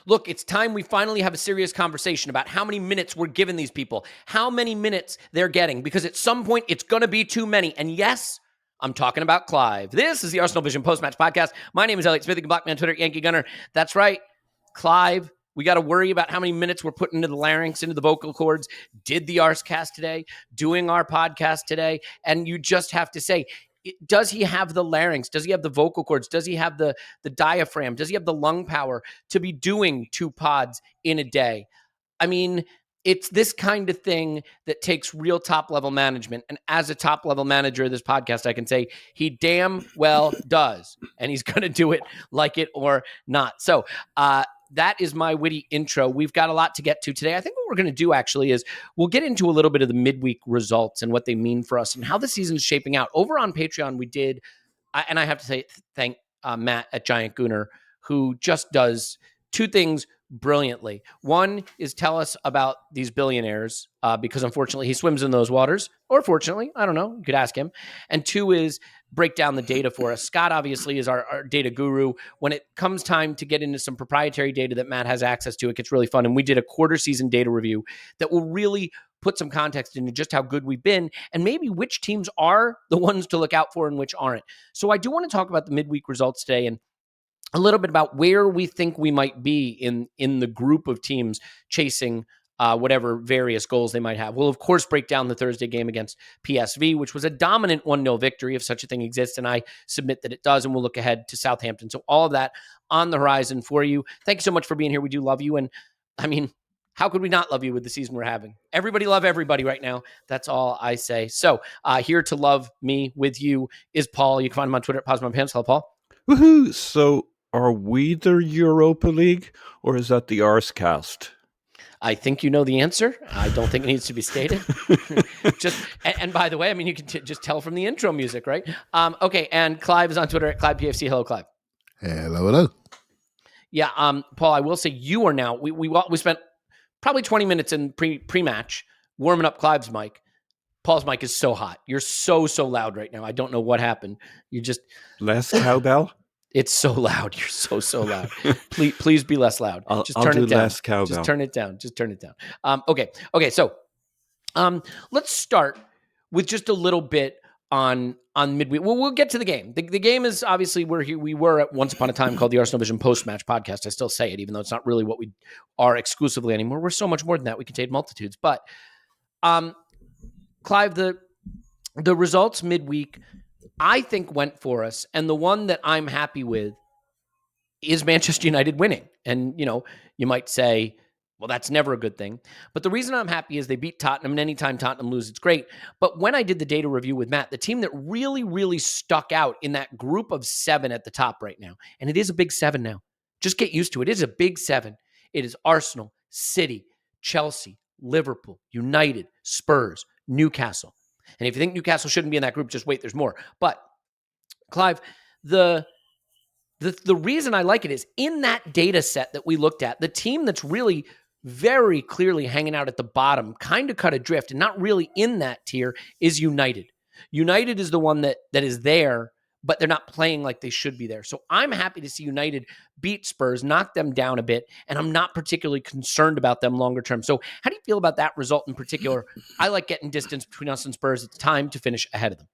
Look, it's time we finally have a serious conversation about how many minutes we're giving these people, how many minutes they're getting, because at some point it's going to be too many. And yes, I'm talking about Clive. This is the ArsenalVision Post-Match Podcast. My name is Elliot Smith. You can block me on Twitter, Yankee Gunner. That's right, Clive. We got to worry about how many minutes we're putting into the larynx, into the vocal cords. Did the Arscast today, doing our podcast today. And you just have to say, does he have the larynx? Does he have the vocal cords? Does he have the diaphragm? Does he have the lung power to be doing 2 pods in a day? I mean, it's this kind of thing that takes real top-level management. And as a top-level manager of this podcast, I can say he damn well does. And he's going to do it like it or not. So that is my witty intro. We've got a lot to get to today. I think what we're going to do actually is we'll get into a little bit of the midweek results and what they mean for us and how the season's shaping out. Over on Patreon, we did, and I have to say thank Matt at Giant Gooner, who just does 2 things brilliantly. One is tell us about these billionaires, because unfortunately he swims in those waters, or fortunately, I don't know, you could ask him. And 2 is break down the data for us. Scott obviously is our data guru. When it comes time to get into some proprietary data that Matt has access to, it gets really fun. And we did a quarter season data review that will really put some context into just how good we've been and maybe which teams are the ones to look out for and which aren't. So I do want to talk about the midweek results today and a little bit about where we think we might be in the group of teams chasing whatever various goals they might have. We'll, of course, break down the Thursday game against PSV, which was a dominant 1-0 victory, if such a thing exists, and I submit that it does, and we'll look ahead to Southampton. So all of that on the horizon for you. Thank you so much for being here. We do love you, and I mean, how could we not love you with the season we're having? Everybody love everybody right now. That's all I say. So here to love me with you is Paul. You can find him on Twitter at PosMyPants. Hello, Paul. Woohoo! So are we the Europa League, or is that the Arscast? I think you know the answer. I don't think it needs to be stated. And by the way, I mean, you can just tell from the intro music, right? Okay, and Clive is on Twitter at ClivePFC. Hello, Clive. Hello. Yeah, Paul, I will say you are now, we spent probably 20 minutes in pre-match warming up Clive's mic. Paul's mic is so hot. You're so loud right now. I don't know what happened. You just... Less cowbell? It's so loud. You're so loud. Please be less loud. I'll turn do it down. Less cowbell. Just turn it down. Okay. So, let's start with just a little bit on midweek. We'll get to the game. The game is obviously we were at once upon a time called the ArsenalVision Post-Match Podcast. I still say it, even though it's not really what we are exclusively anymore. We're so much more than that. We contain multitudes. But, Clive, the results midweek, I think went for us. And the one that I'm happy with is Manchester United winning. And, you might say, well, that's never a good thing. But the reason I'm happy is they beat Tottenham, and anytime Tottenham loses, it's great. But when I did the data review with Matt, the team that really, really stuck out in that group of 7 at the top right now, and it is a big 7 now. Just get used to it. It is a big 7. It is Arsenal, City, Chelsea, Liverpool, United, Spurs, Newcastle. And if you think Newcastle shouldn't be in that group, just wait, there's more. But, Clive, the reason I like it is in that data set that we looked at, the team that's really very clearly hanging out at the bottom, kind of cut adrift and not really in that tier, is United. United is the one that is there, but they're not playing like they should be there. So I'm happy to see United beat Spurs, knock them down a bit, and I'm not particularly concerned about them longer term. So how do you feel about that result in particular? I like getting distance between us and Spurs. It's time to finish ahead of them.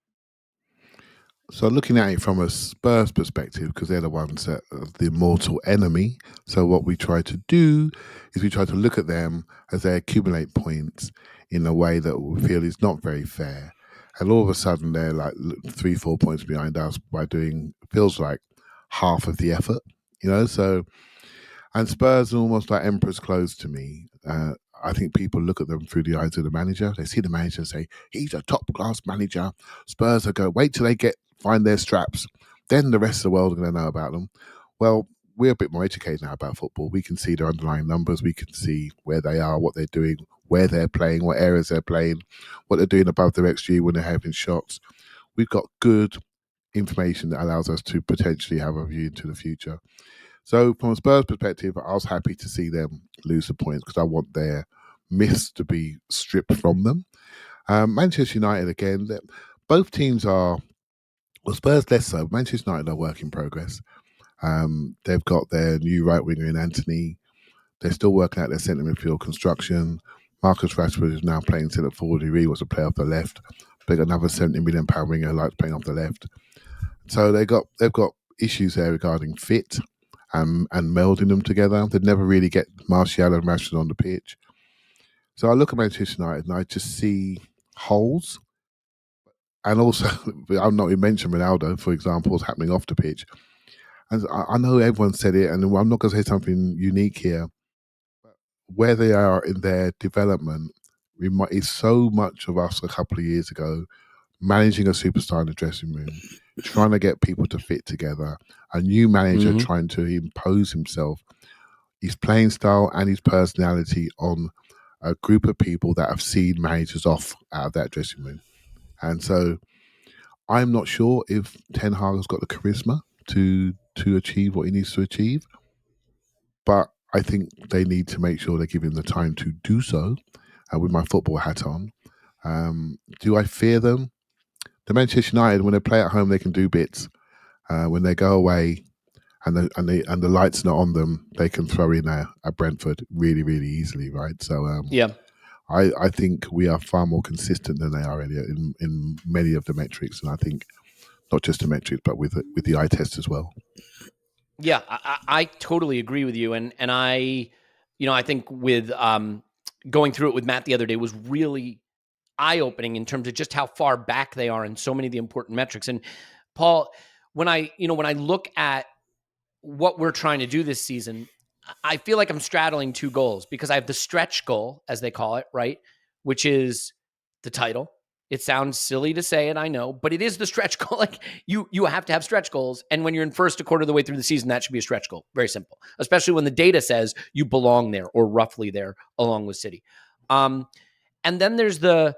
So looking at it from a Spurs perspective, because they're the ones that are the mortal enemy. So what we try to do is we try to look at them as they accumulate points in a way that we feel is not very fair. And all of a sudden, they're like 3-4 points behind us by doing, feels like, half of the effort, So, and Spurs are almost like emperor's clothes to me. I think people look at them through the eyes of the manager. They see the manager and say, he's a top-class manager. Spurs are going, wait till they find their straps. Then the rest of the world are going to know about them. Well, we're a bit more educated now about football. We can see their underlying numbers. We can see where they are, what they're doing, where they're playing, what areas they're playing, what they're doing above their XG when they're having shots. We've got good information that allows us to potentially have a view into the future. So from a Spurs perspective, I was happy to see them lose the points because I want their myths to be stripped from them. Manchester United, again, both teams are, well, Spurs less so. Manchester United are work in progress. They've got their new right winger in Anthony. They're still working out their centre midfield construction. Marcus Rashford is now playing centre forward. He really wants to play off the left. They got another £70 million winger who likes playing off the left. So they've got issues there regarding fit and melding them together. They'd never really get Martial and Rashford on the pitch. So I look at Manchester United and I just see holes. And also, I'm not even mentioning Ronaldo, for example, what's happening off the pitch. And I know everyone said it, and I'm not going to say something unique here. Where they are in their development, it's so much of us a couple of years ago, managing a superstar in the dressing room, trying to get people to fit together, a new manager trying to impose himself, his playing style and his personality on a group of people that have seen managers off out of that dressing room. And so I'm not sure if Ten Hag has got the charisma to achieve what he needs to achieve, but I think they need to make sure they give him the time to do so. With my football hat on, do I fear them? The Manchester United, when they play at home, they can do bits. When they go away and the lights not on them, they can throw in a Brentford really, really easily, right? So Yeah. I think we are far more consistent than they are, Elliot, in many of the metrics, and I think not just the metrics, but with the eye test as well. Yeah, I totally agree with you, and I think with going through it with Matt the other day was really eye-opening in terms of just how far back they are in so many of the important metrics. And Paul, when I look at what we're trying to do this season, I feel like I'm straddling two goals because I have the stretch goal, as they call it, right? Which is the title. It sounds silly to say it, I know, but it is the stretch goal. Like you have to have stretch goals. And when you're in first a quarter of the way through the season, that should be a stretch goal. Very simple, especially when the data says you belong there or roughly there along with City. And then there's the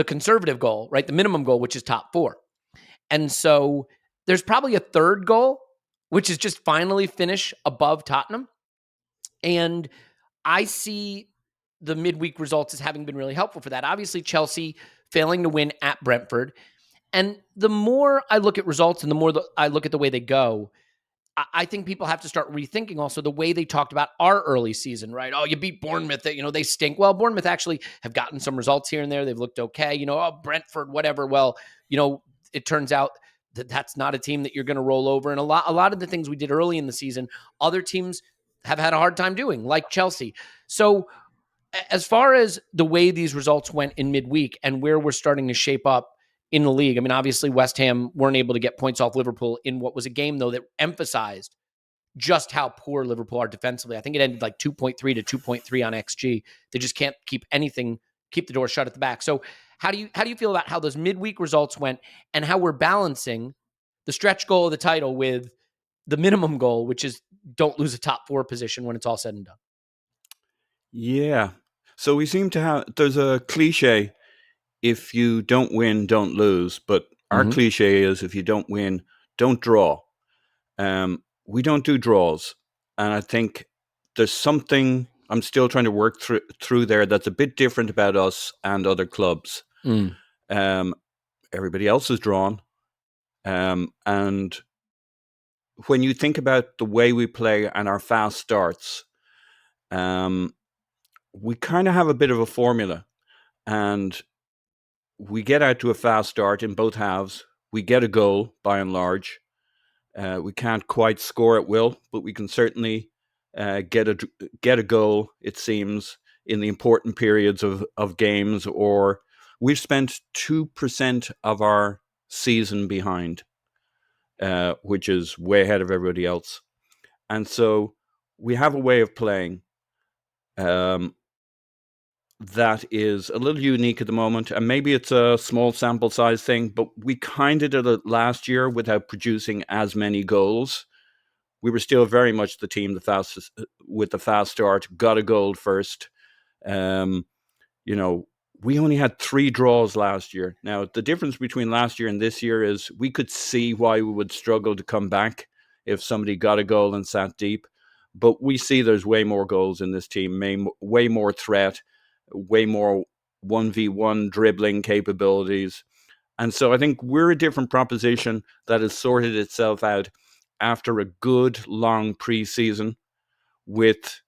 conservative goal, right? The minimum goal, which is top four. And so there's probably a third goal, which is just finally finish above Tottenham. And I see the midweek results as having been really helpful for that. Obviously, Chelsea failing to win at Brentford. And the more I look at results and the more I look at the way they go, I think people have to start rethinking also the way they talked about our early season, right? Oh, you beat Bournemouth, they stink. Well, Bournemouth actually have gotten some results here and there. They've looked okay. Brentford, whatever. Well, it turns out that that's not a team that you're going to roll over. And a lot of the things we did early in the season, other teams have had a hard time doing, like Chelsea. So as far as the way these results went in midweek and where we're starting to shape up in the league, I mean, obviously West Ham weren't able to get points off Liverpool in what was a game, though, that emphasized just how poor Liverpool are defensively. I think it ended like 2.3 to 2.3 on XG. They just can't keep the door shut at the back. So how do you feel about how those midweek results went and how we're balancing the stretch goal of the title with the minimum goal, which is don't lose a top four position when it's all said and done? Yeah. So we seem to have, there's a cliche, if you don't win, don't lose. But our cliche is if you don't win, don't draw. We don't do draws. And I think there's something I'm still trying to work through there that's a bit different about us and other clubs. Everybody else is drawn. And when you think about the way we play and our fast starts, we kind of have a bit of a formula, and we get out to a fast start in both halves. We get a goal by and large. We can't quite score at will, but we can certainly get a goal, it seems, in the important periods of games, or we've spent 2% of our season behind, which is way ahead of everybody else. And so we have a way of playing that is a little unique at the moment, and maybe it's a small sample size thing, but we kind of did it last year without producing as many goals. We were still very much the team with the fast start, got a goal first. We only had 3 draws last year. Now, the difference between last year and this year is we could see why we would struggle to come back if somebody got a goal and sat deep. But we see there's way more goals in this team, way more threat, way more 1v1 dribbling capabilities. And so I think we're a different proposition that has sorted itself out after a good long preseason with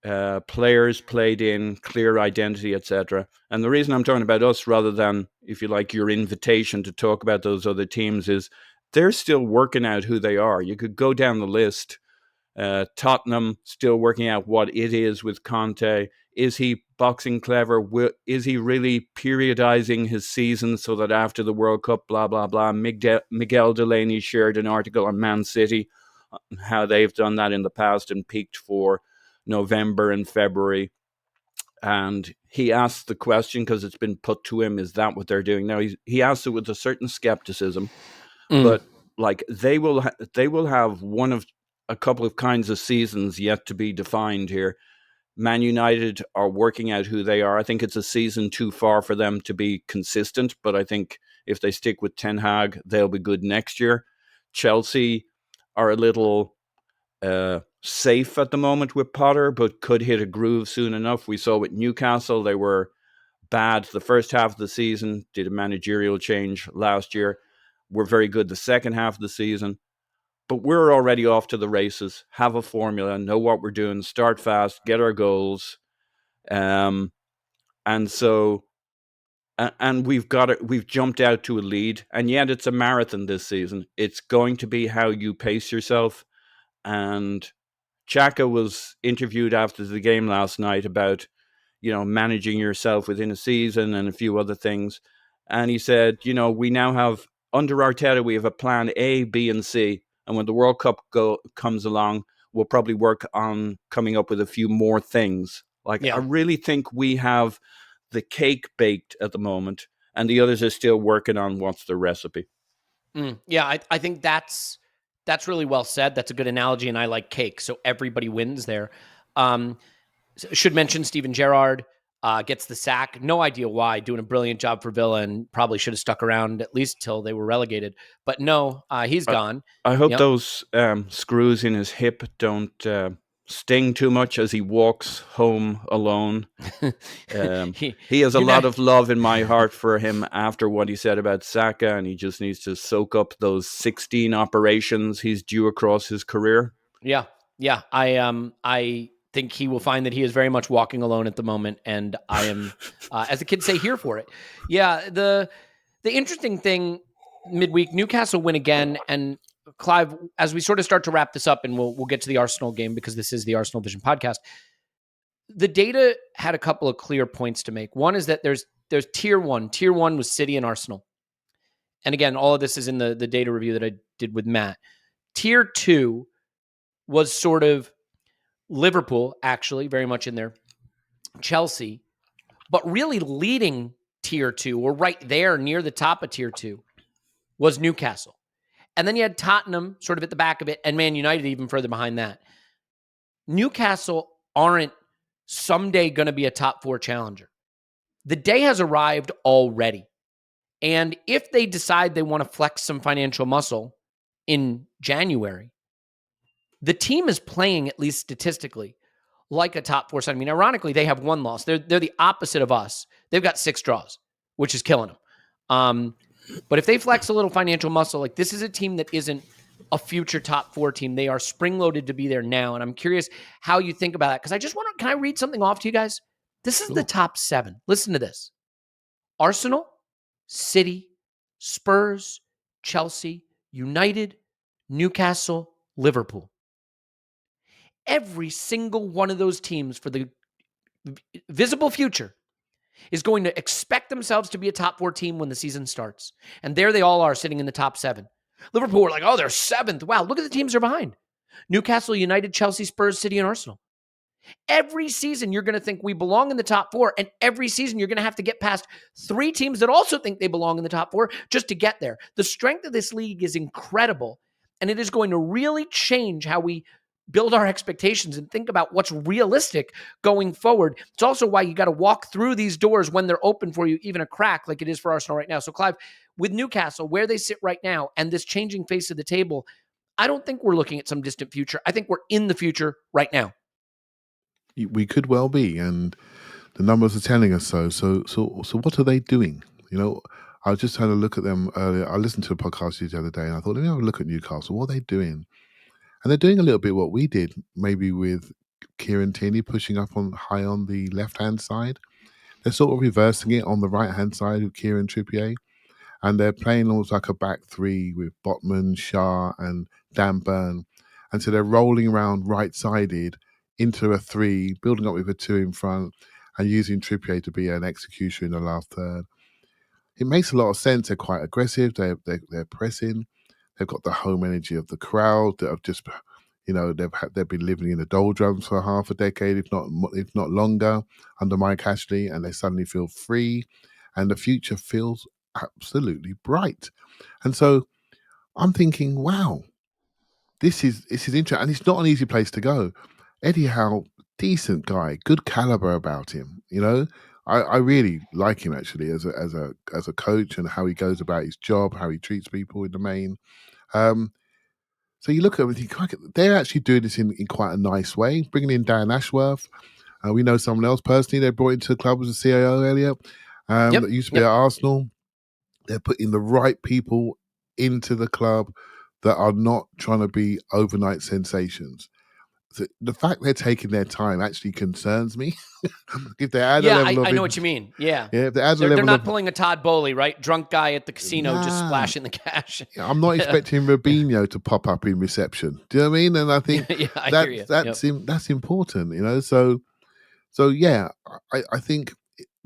players played in, clear identity, etc. And the reason I'm talking about us rather than, if you like, your invitation to talk about those other teams is they're still working out who they are. You could go down the list. Tottenham still working out what it is with Conte. Is he boxing clever? Is he really periodizing his season so that after the World Cup, blah, blah, blah. Miguel Delaney shared an article on Man City, how they've done that in the past and peaked for November and February. And he asked the question because it's been put to him, is that what they're doing? Now, he asked it with a certain skepticism, but like they will have one of a couple of kinds of seasons yet to be defined here. Man United are working out who they are. I think it's a season too far for them to be consistent, but I think if they stick with Ten Hag, they'll be good next year. Chelsea are a little safe at the moment with Potter, but could hit a groove soon enough. We saw with Newcastle, they were bad the first half of the season, did a managerial change last year. We're very good the second half of the season. But we're already off to the races, have a formula, know what we're doing, start fast, get our goals. And we've got it. We've jumped out to a lead, and yet it's a marathon this season. It's going to be how you pace yourself. And Xhaka was interviewed after the game last night about, managing yourself within a season and a few other things. And he said, we now have, under Arteta, we have a plan A, B, and C. And when the World Cup comes along, we'll probably work on coming up with a few more things. I really think we have the cake baked at the moment, and the others are still working on what's the recipe. Yeah, I think that's really well said. That's a good analogy, and I like cake, so everybody wins there. Should mention Steven Gerrard gets the sack. No idea why, doing a brilliant job for Villa and probably should have stuck around at least till they were relegated. But no, he's gone. I hope those screws in his hip don't sting too much as he walks home alone. He has a lot of love in my heart for him after what he said about Saka, and he just needs to soak up those 16 operations he's due across his career. Yeah. I think he will find that he is very much walking alone at the moment, and I am, as the kids say, here for it. Yeah, the interesting thing, midweek, Newcastle win again, and Clive, as we sort of start to wrap this up, and we'll get to the Arsenal game because this is the Arsenal Vision podcast, the data had a couple of clear points to make. One is that there's tier one. Tier one was City and Arsenal. And again, all of this is in the data review that I did with Matt. Tier two was sort of Liverpool, actually, very much in there, Chelsea, but really leading tier two, or right there near the top of tier two, was Newcastle. And then you had Tottenham sort of at the back of it, and Man United even further behind that. Newcastle aren't someday going to be a top four challenger. The day has arrived already. And if they decide they want to flex some financial muscle in January, the team is playing, at least statistically, like a top four side. I mean, ironically, they have one loss. They're the opposite of us. They've got 6 draws, which is killing them. But if they flex a little financial muscle, like this is a team that isn't a future top four team. They are spring-loaded to be there now. And I'm curious how you think about that. Because I just want to, can I read something off to you guys? This is the top 7. Listen to this. Arsenal, City, Spurs, Chelsea, United, Newcastle, Liverpool. Every single one of those teams for the visible future is going to expect themselves to be a top 4 team when the season starts. And there they all are sitting in the top 7. Liverpool were like, oh, they're 7th. Wow, look at the teams they're behind. Newcastle, United, Chelsea, Spurs, City, and Arsenal. Every season, you're going to think we belong in the top 4. And every season, you're going to have to get past 3 teams that also think they belong in the top 4 just to get there. The strength of this league is incredible. And it is going to really change how we build our expectations and think about what's realistic going forward. It's also why you got to walk through these doors when they're open for you, even a crack like it is for Arsenal right now. So Clive, with Newcastle, where they sit right now and this changing face of the table, I don't think we're looking at some distant future. I think we're in the future right now. We could well be, and the numbers are telling us so. So what are they doing? I was just trying to look at them earlier. I listened to a podcast the other day, and I thought, let me have a look at Newcastle. What are they doing? And they're doing a little bit what we did, maybe with Kieran Tierney pushing up on high on the left-hand side. They're sort of reversing it on the right-hand side with Kieran Trippier. And they're playing almost like a back three with Botman, Shah, and Dan Burn. And so they're rolling around right-sided into a three, building up with a two in front, and using Trippier to be an executioner in the last third. It makes a lot of sense. They're quite aggressive. They're pressing. They've got the home energy of the crowd that have just, they've been living in the doldrums for half a decade, if not longer, under Mike Ashley, and they suddenly feel free, and the future feels absolutely bright. And so I'm thinking, wow, this is interesting, and it's not an easy place to go. Eddie Howe, decent guy, good caliber about him. I really like him actually as a coach, and how he goes about his job, how he treats people in the main. So you look at it, they're actually doing this in quite a nice way, bringing in Dan Ashworth. We know someone else personally they brought into the club as a CIO, Elliot, that used to be at Arsenal. They're putting the right people into the club that are not trying to be overnight sensations. So the fact they're taking their time actually concerns me. If they add a level I know what you mean. Yeah. If they add they're not pulling a Todd Bowley, right? Drunk guy at the casino just splashing the cash. I'm not expecting Robinho to pop up in reception. Do you know what I mean? And I think that's important, So yeah, I think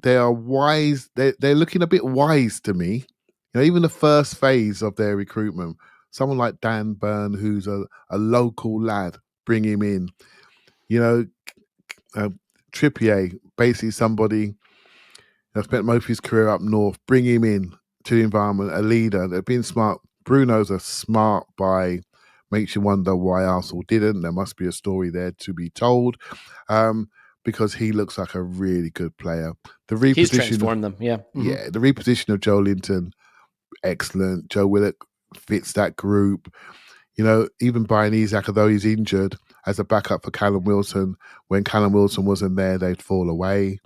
they are wise. They're looking a bit wise to me. Even the first phase of their recruitment, someone like Dan Burn, who's a local lad, bring him in. Trippier, basically somebody that spent most of his career up north, bring him in to the environment, a leader. They're being smart. Bruno's a smart buy. Makes you wonder why Arsenal didn't. There must be a story there to be told. Because he looks like a really good player. He's transformed them, yeah. Mm-hmm. Yeah, the reposition of Joe Linton, excellent. Joe Willock fits that group. Even buying Isak, although he's injured, as a backup for Callum Wilson. When Callum Wilson wasn't there, they'd fall away.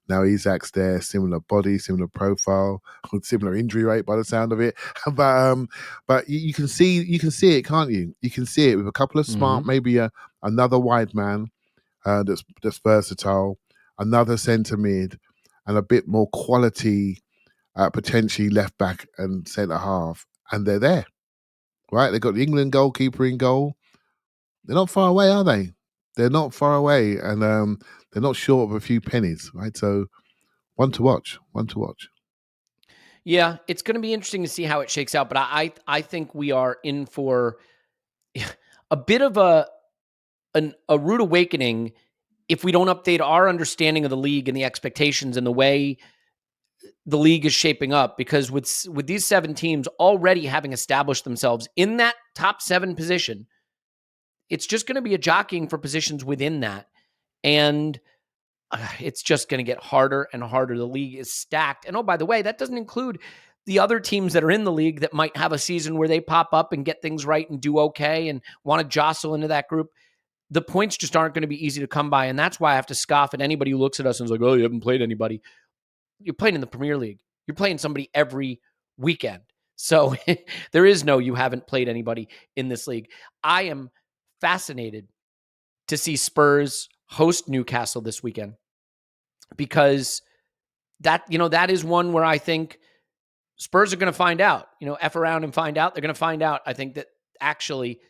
Now Isak's there, similar body, similar profile, similar injury rate by the sound of it. But you can see it, can't you? You can see it with a couple of smart, maybe another wide man. That's versatile, another centre mid, and a bit more quality, potentially left back and centre half, and they're there, right? They've got the England goalkeeper in goal. They're not far away, are they? They're not far away, and they're not short of a few pennies, right? So, one to watch. Yeah, it's going to be interesting to see how it shakes out, but I think we are in for a bit of a rude awakening if we don't update our understanding of the league and the expectations and the way the league is shaping up. Because with these 7 teams already having established themselves in that top 7 position, it's just going to be a jockeying for positions within that. And it's just going to get harder and harder. The league is stacked. And oh, by the way, that doesn't include the other teams that are in the league that might have a season where they pop up and get things right and do okay and want to jostle into that group. The points just aren't going to be easy to come by. And that's why I have to scoff at anybody who looks at us and is like, oh, you haven't played anybody. You're playing in the Premier League. You're playing somebody every weekend. So there is no, you haven't played anybody in this league. I am fascinated to see Spurs host Newcastle this weekend, because that is one where I think Spurs are going to find out, F around and find out. They're going to find out, I think, that actually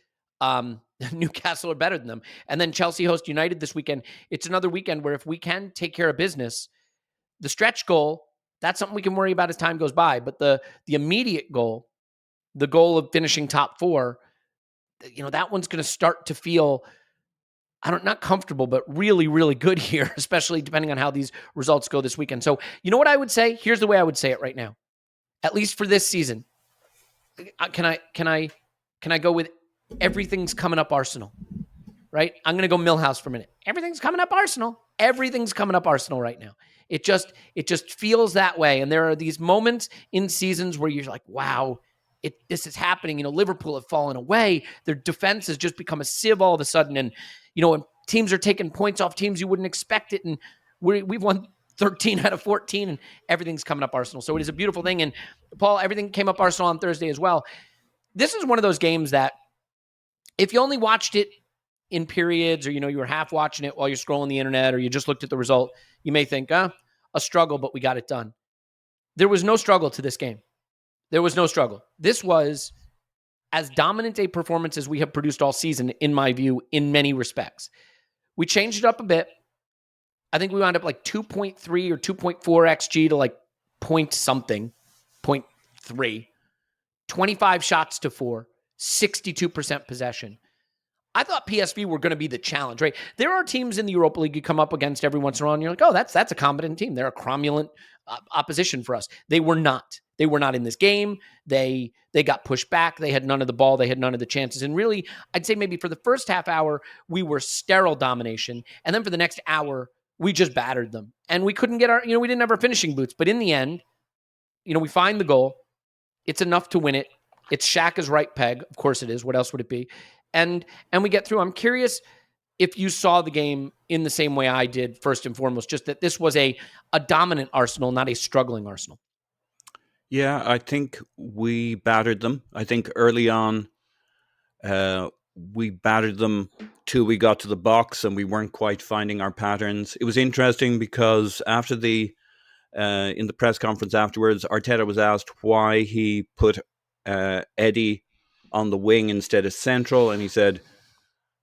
Newcastle are better than them. And then Chelsea host United this weekend. It's another weekend where if we can take care of business, the stretch goal, that's something we can worry about as time goes by. But the immediate goal, the goal of finishing top 4, that one's going to start to feel, not comfortable, but really, really good here, especially depending on how these results go this weekend. So you know what I would say? Here's the way I would say it right now, at least for this season. Can I go with everything's coming up Arsenal, right? I'm going to go Millhouse for a minute. Everything's coming up Arsenal. Everything's coming up Arsenal right now. It just feels that way. And there are these moments in seasons where you're like, wow, this is happening. Liverpool have fallen away. Their defense has just become a sieve all of a sudden. And, and teams are taking points off teams you wouldn't expect it. And we've won 13 out of 14 and everything's coming up Arsenal. So it is a beautiful thing. And Paul, everything came up Arsenal on Thursday as well. This is one of those games that if you only watched it in periods, or, you were half watching it while you're scrolling the internet, or you just looked at the result, you may think, a struggle, but we got it done. There was no struggle to this game. There was no struggle. This was as dominant a performance as we have produced all season, in my view, in many respects. We changed it up a bit. I think we wound up like 2.3 or 2.4 XG to like point something, 0.3, 25 shots to 4, 62% possession. I thought PSV were going to be the challenge, right? There are teams in the Europa League you come up against every once in a while, and you're like, oh, that's a competent team. They're a cromulent opposition for us. They were not. They were not in this game. They got pushed back. They had none of the ball. They had none of the chances. And really, I'd say maybe for the first half hour, we were sterile domination. And then for the next hour, we just battered them. And we couldn't get we didn't have our finishing boots. But in the end, we find the goal. It's enough to win it. It's Xhaka's right peg. Of course it is. What else would it be? And we get through. I'm curious if you saw the game in the same way I did, first and foremost, just that this was a dominant Arsenal, not a struggling Arsenal. Yeah, I think we battered them. I think early on, we battered them till we got to the box and we weren't quite finding our patterns. It was interesting because after in the press conference afterwards, Arteta was asked why he put Eddie on the wing instead of central, and he said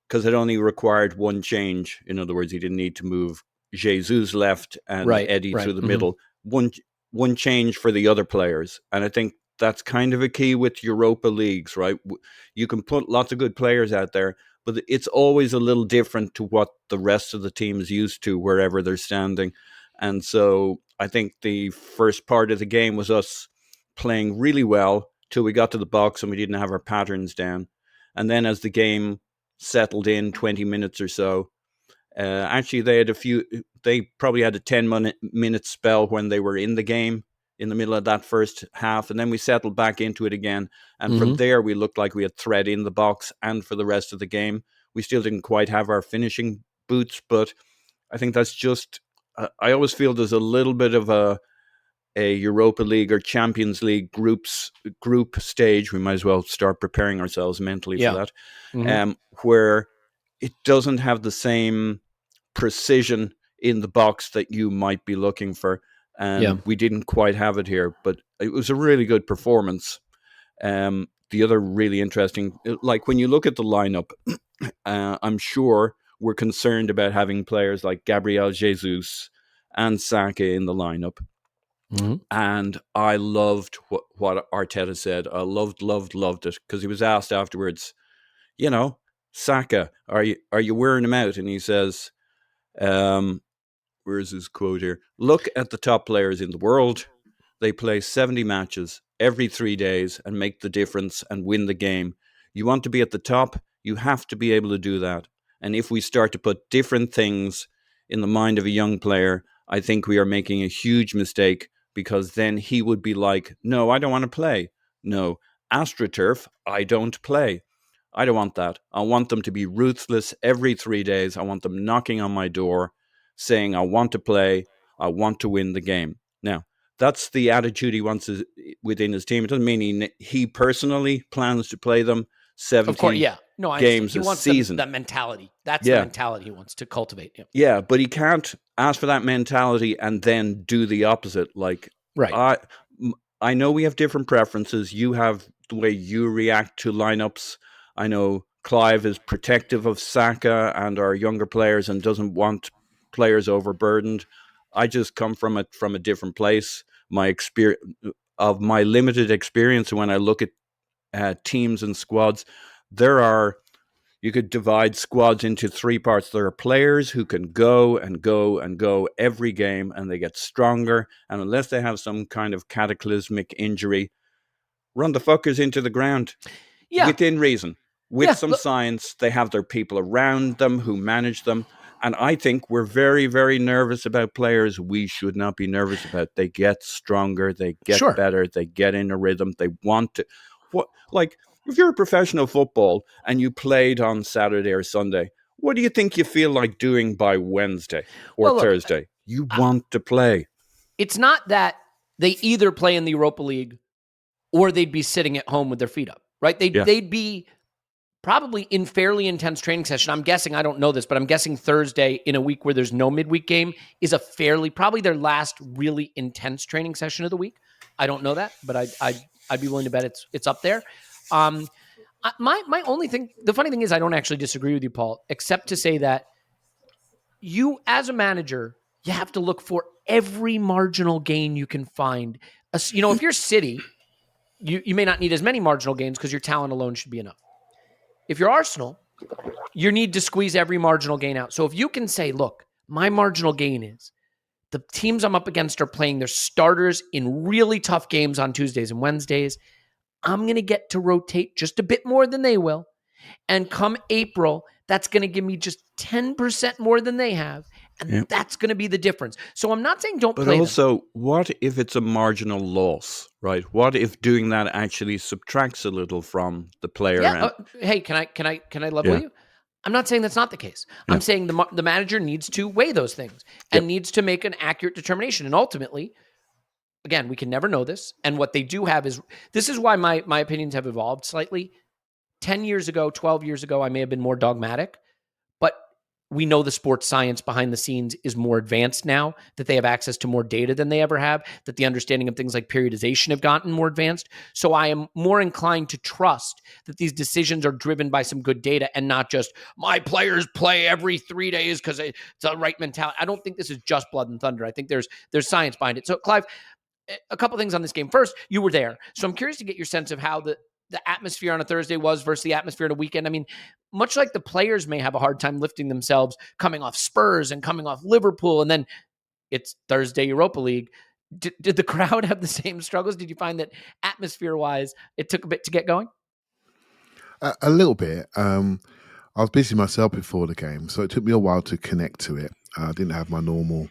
because it only required one change. In other words, he didn't need to move Jesus left and Eddie through the middle. One change for the other players. And I think that's kind of a key with Europa Leagues, right? You can put lots of good players out there, but it's always a little different to what the rest of the team is used to wherever they're standing. And so I think the first part of the game was us playing really well till we got to the box and we didn't have our patterns down. And then as the game settled in 20 minutes or so, actually they probably had a 10-minute spell when they were in the game in the middle of that first half. And then we settled back into it again. And from there, we looked like we had thread in the box. And for the rest of the game, we still didn't quite have our finishing boots. But I think that's just, I always feel there's a little bit of a Europa League or Champions League group stage. We might as well start preparing ourselves mentally for that, where it doesn't have the same precision in the box that you might be looking for. And we didn't quite have it here, but it was a really good performance. The other really interesting, like when you look at the lineup, I'm sure we're concerned about having players like Gabriel Jesus and Saka in the lineup. And I loved what Arteta said. I loved it because he was asked afterwards, Saka, are you wearing him out? And he says, where's his quote here? Look at the top players in the world. They play 70 matches every 3 days and make the difference and win the game. You want to be at the top, you have to be able to do that. And if we start to put different things in the mind of a young player, I think we are making a huge mistake, because then he would be like, no, I don't want to play. No, AstroTurf, I don't play. I don't want that. I want them to be ruthless every 3 days. I want them knocking on my door saying, I want to play. I want to win the game. Now, that's the attitude he wants within his team. It doesn't mean he personally plans to play them 17 games a season. That mentality. That's the mentality he wants to cultivate. Yeah, but he can't ask for that mentality and then do the opposite. Like, I know we have different preferences. You have the way you react to lineups. I know Clive is protective of Saka and our younger players and doesn't want players overburdened. I just come from a different place. My limited experience, when I look at teams and squads, you could divide squads into 3 parts. There are players who can go and go and go every game, and they get stronger. And unless they have some kind of cataclysmic injury, run the fuckers into the ground within reason. With some science, they have their people around them who manage them. And I think we're very, very nervous about players we should not be nervous about. They get stronger, they get better, they get in a rhythm, they want to. If you're a professional football and you played on Saturday or Sunday, what do you think you feel like doing by Wednesday or Thursday? You want to play. It's not that they either play in the Europa League or they'd be sitting at home with their feet up, right? They'd be probably in fairly intense training session. I'm guessing, I don't know this, but I'm guessing Thursday in a week where there's no midweek game is probably their last really intense training session of the week. I don't know that, but I'd be willing to bet it's up there. My only thing, the funny thing is I don't actually disagree with you, Paul, except to say that you, as a manager, you have to look for every marginal gain you can find. If you're City, you may not need as many marginal gains because your talent alone should be enough. If you're Arsenal, you need to squeeze every marginal gain out. So if you can say, look, my marginal gain is the teams I'm up against are playing their starters in really tough games on Tuesdays and Wednesdays. I'm going to get to rotate just a bit more than they will. And come April, that's going to give me just 10% more than they have. And that's going to be the difference. So I'm not saying don't play them. But also, what if it's a marginal loss, right? What if doing that actually subtracts a little from the player? Yeah. Hey, can I level you? I'm not saying that's not the case. I'm saying the manager needs to weigh those things and needs to make an accurate determination. And ultimately, again, we can never know this. And what they do have is, this is why my opinions have evolved slightly. 10 years ago, 12 years ago, I may have been more dogmatic, but we know the sports science behind the scenes is more advanced now, that they have access to more data than they ever have, that the understanding of things like periodization have gotten more advanced. So I am more inclined to trust that these decisions are driven by some good data and not just my players play every 3 days because it's the right mentality. I don't think this is just blood and thunder. I think there's science behind it. So Clive, a couple things on this game. First, you were there. So I'm curious to get your sense of how the atmosphere on a Thursday was versus the atmosphere on a weekend. I mean, much like the players may have a hard time lifting themselves coming off Spurs and coming off Liverpool, and then it's Thursday Europa League. Did the crowd have the same struggles? Did you find that atmosphere-wise, it took a bit to get going? A little bit. I was busy myself before the game, so it took me a while to connect to it. I didn't have my normal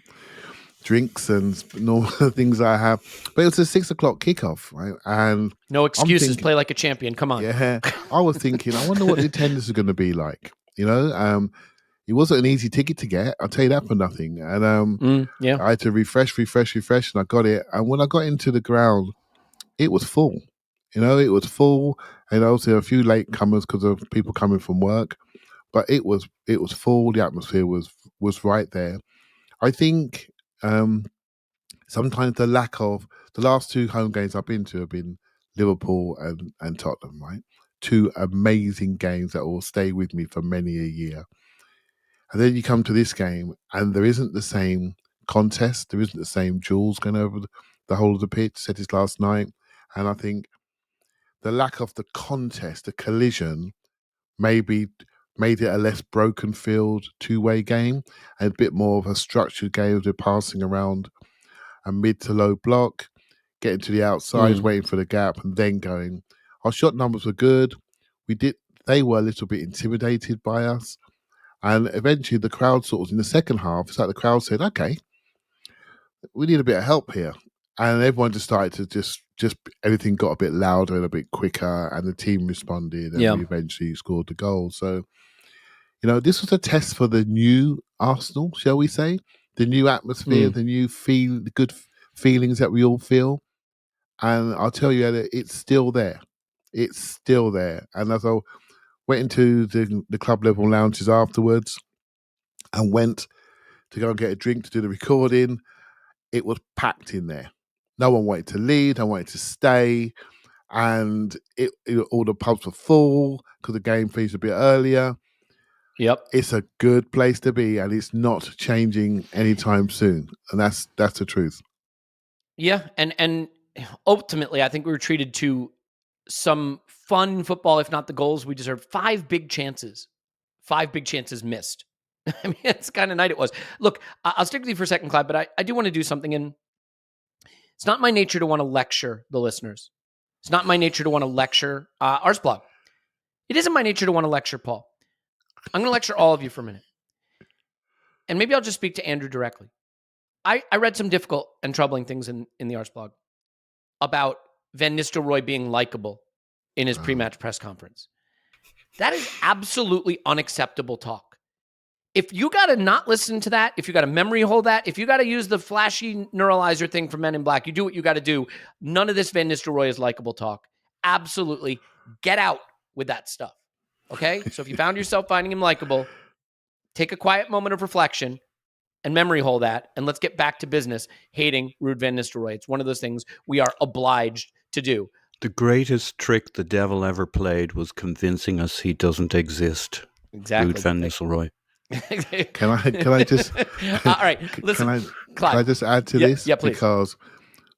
drinks and normal things I have, but it was a 6 o'clock kickoff, right? And no excuses, play like a champion. Come on. Yeah, I was thinking, I wonder what the attendance is going to be like. It wasn't an easy ticket to get. I'll tell you that for nothing. And I had to refresh, and I got it. And when I got into the ground, it was full. It was full, and also a few late comers because of people coming from work. But it was full. The atmosphere was right there. I think. Sometimes the lack of the last two home games I've been to have been Liverpool and Tottenham, right? Two amazing games that will stay with me for many a year. And then you come to this game and there isn't the same contest. There isn't the same duels going over the whole of the pitch. Said this last night. And I think the lack of the contest, the collision, maybe made it a less broken field two-way game and a bit more of a structured game with passing around a mid to low block, getting to the outside, waiting for the gap, and then going. Our shot numbers were good. They were a little bit intimidated by us. And eventually the crowd sort of, in the second half, it's like the crowd said, okay, we need a bit of help here. And everyone just started to just everything got a bit louder and a bit quicker, and the team responded, and we eventually scored the goal. So, this was a test for the new Arsenal, shall we say? The new atmosphere, the new the good feelings that we all feel. And I'll tell you, Elliot, it's still there. It's still there. And as I went into the club level lounges afterwards and went to go and get a drink to do the recording, it was packed in there. No one wanted to leave. No one wanted to stay. And all the pubs were full because the game finished a bit earlier. Yep. It's a good place to be, and it's not changing anytime soon. And that's the truth. Yeah, and ultimately, I think we were treated to some fun football, if not the goals we deserved. 5 big chances missed. I mean, it's the kind of night it was. Look, I'll stick with you for a second, Clive, but I do want to do something. And it's not my nature to want to lecture the listeners. It's not my nature to want to lecture Arsblog. It isn't my nature to want to lecture Paul. I'm going to lecture all of you for a minute. And maybe I'll just speak to Andrew directly. I read some difficult and troubling things in the Arsblog about Van Nistelrooy being likable in his pre-match press conference. That is absolutely unacceptable talk. If you got to not listen to that, if you got to memory hold that, if you got to use the flashy neuralizer thing from Men in Black, you do what you got to do. None of this Van Nistelrooy is likable talk. Absolutely. Get out with that stuff. Okay? So if you found yourself finding him likable, take a quiet moment of reflection and memory hole that, and let's get back to business hating Ruud van Nistelrooy. It's one of those things we are obliged to do. The greatest trick the devil ever played was convincing us he doesn't exist. Exactly. Ruud van Nistelrooy. Can I just All right, listen, can I just add to this? Yeah, please. Because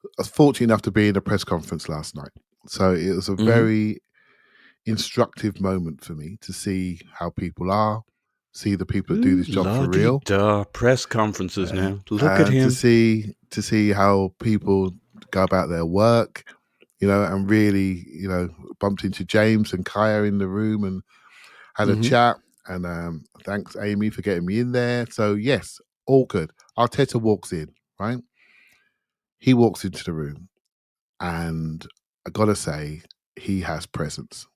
I was fortunate enough to be in a press conference last night. So it was a very instructive moment for me to see how people are, see the people that do this job for real. Press conferences now. Look at him. To see how people go about their work, and really, bumped into James and Kaya in the room and had a chat. And thanks, Amy, for getting me in there. So yes, all good. Arteta walks in, right? He walks into the room, and I gotta say, he has presence.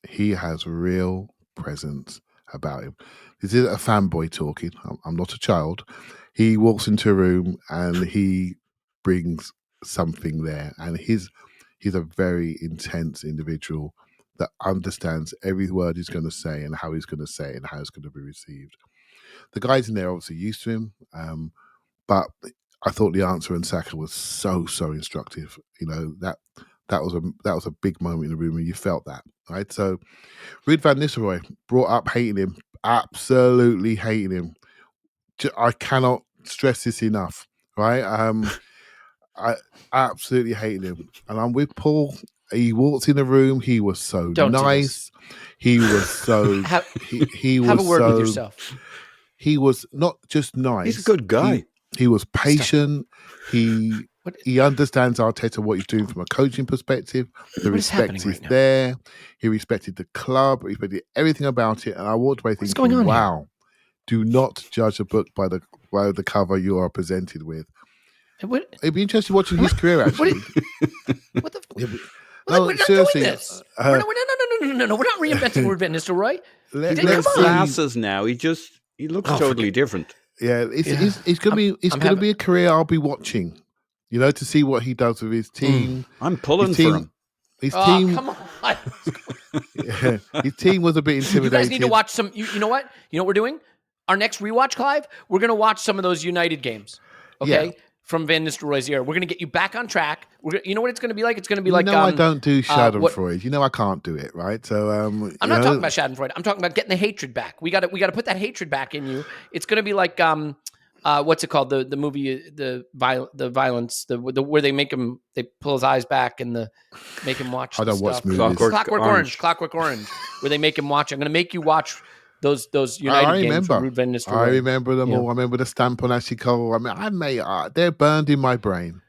He has real presence about him. This is a fanboy talking. I'm not a child. He walks into a room and he brings something there, and he's a very intense individual that understands every word he's going to say and how he's going to say it and how it's going to be received. The guys in there are obviously used to him, but I thought the answer in Saka was so instructive. That was a big moment in the room, and you felt that, right? So, Ruud van Nistelrooy brought up hating him, absolutely hating him. I cannot stress this enough, right? I absolutely hated him, and I'm with Paul. He walked in the room. He was so nice. He was so. he was have a word so, with yourself. He was not just nice. He's a good guy. He was patient. He understands Arteta, what he's doing from a coaching perspective. The respect is there. He respected the club. He respected everything about it. And I walked away thinking, wow, do not judge a book by the cover you are presented with. It'd be interesting watching his career, actually. What the? We're not seriously. Doing this. No. We're not reinventing Ruud van Nistelrooy. There's glasses now. He looks totally different. Yeah, it's gonna be a career I'll be watching. To see what he does with his team. I'm pulling for him. His team. Come on. His team was a bit intimidating. You guys need to watch some. You know what? You know what we're doing? Our next rewatch, Clive. We're gonna watch some of those United games. Okay. Yeah. From Van Nistelrooy's era. We're going to get you back on track. You know what it's going to be like? It's going to be like... I don't do Schadenfreude. I can't do it, right? So I'm not talking about Schadenfreude. I'm talking about getting the hatred back. We got to put that hatred back in you. It's going to be like what's it called? The movie, the violence, where they make him, they pull his eyes back and make him watch. I don't watch movies. Clockwork Orange, where they make him watch. I'm going to make you watch those United games. I remember them all. I remember the stamp on Ashley Cole. They're burned in my brain.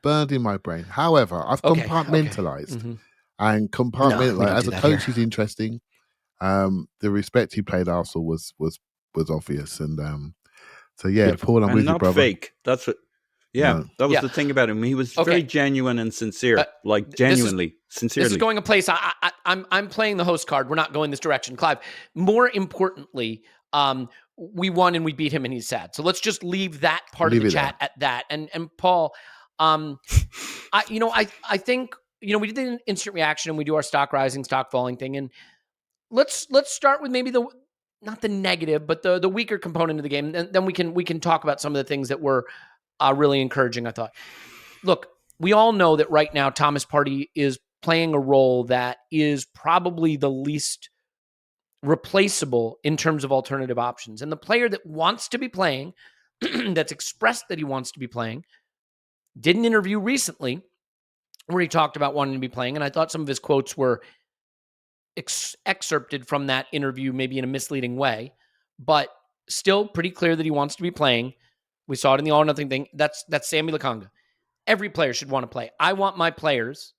However, I've compartmentalized and compartmentalized. As a coach, he's interesting. The respect he played Arsenal was obvious, and so yeah, beautiful. Paul, I'm with you, brother. Fake. That's what. Yeah, that was the thing about him. He was very genuine and sincere, sincerely. This is going a place. I'm playing the host card. We're not going this direction, Clive. More importantly, we won and we beat him, and he's sad. So let's just leave that part of the chat at that. And Paul, I think we did the instant reaction and we do our stock rising, stock falling thing, and let's start with maybe not the negative, but the weaker component of the game. And then we can talk about some of the things that were really encouraging, I thought. Look, we all know that right now Thomas Partey is playing a role that is probably the least replaceable in terms of alternative options. And the player that wants to be playing, that's expressed that he wants to be playing, did an interview recently where he talked about wanting to be playing. And I thought some of his quotes were excerpted from that interview, maybe in a misleading way, but still pretty clear that he wants to be playing. We saw it in the All or Nothing thing. That's Sammy Lakanga. Every player should want to play. I want my players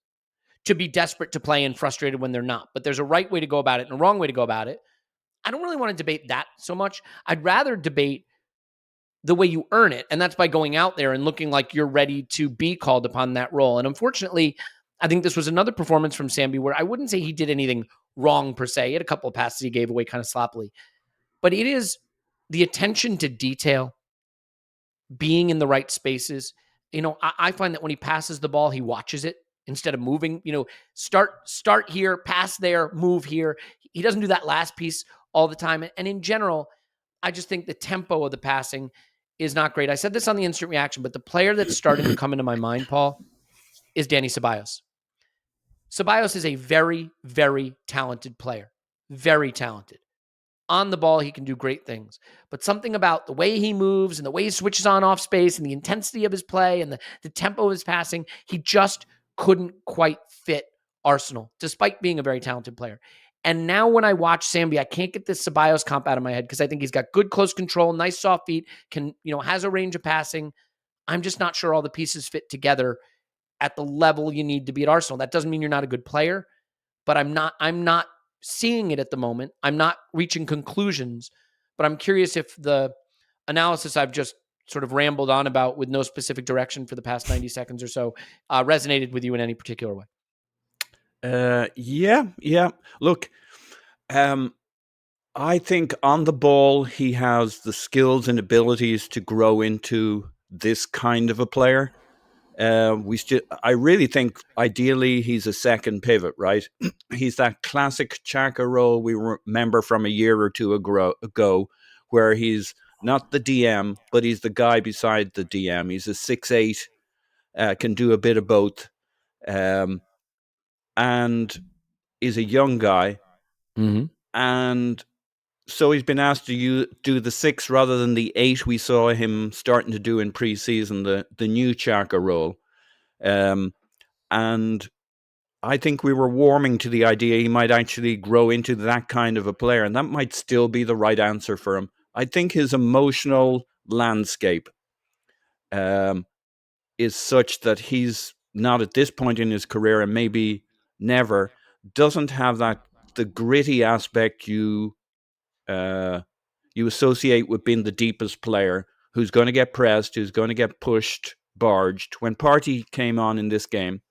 to be desperate to play and frustrated when they're not. But there's a right way to go about it and a wrong way to go about it. I don't really want to debate that so much. I'd rather debate the way you earn it, and that's by going out there and looking like you're ready to be called upon that role. And unfortunately, I think this was another performance from Sambi where I wouldn't say he did anything wrong per se. He had a couple of passes he gave away kind of sloppily. But it is the attention to detail, being in the right spaces. I find that when he passes the ball, he watches it. instead of moving, start here, pass there, move here. He doesn't do that last piece all the time. And in general, I just think the tempo of the passing is not great. I said this on the instant reaction, but the player that's starting to come into my mind, Paul, is Danny Ceballos. Ceballos is a very, very talented player. Very talented. On the ball, he can do great things. But something about the way he moves and the way he switches on off space and the intensity of his play and the tempo of his passing, he just couldn't quite fit Arsenal, despite being a very talented player. And now when I watch Sambi, I can't get this Ceballos comp out of my head because I think he's got good close control, nice soft feet, has a range of passing. I'm just not sure all the pieces fit together at the level you need to be at Arsenal. That doesn't mean you're not a good player, but I'm not seeing it at the moment. I'm not reaching conclusions, but I'm curious if the analysis I've just sort of rambled on about with no specific direction for the past 90 seconds or so resonated with you in any particular way. Yeah. Look, I think on the ball, he has the skills and abilities to grow into this kind of a player. I really think ideally he's a second pivot, right? He's that classic Xhaka role we remember from a year or two ago, where he's not the DM, but he's the guy beside the DM. He's a 6'8", can do a bit of both, and is a young guy. Mm-hmm. And so he's been asked to do the 6 rather than the 8 we saw him starting to do in pre-season, the new Xhaka role. And I think we were warming to the idea he might actually grow into that kind of a player, and that might still be the right answer for him. I think his emotional landscape is such that he's not at this point in his career, and maybe never, doesn't have the gritty aspect you associate with being the deepest player, who's going to get pressed, who's going to get pushed, barged. When Partey came on in this game,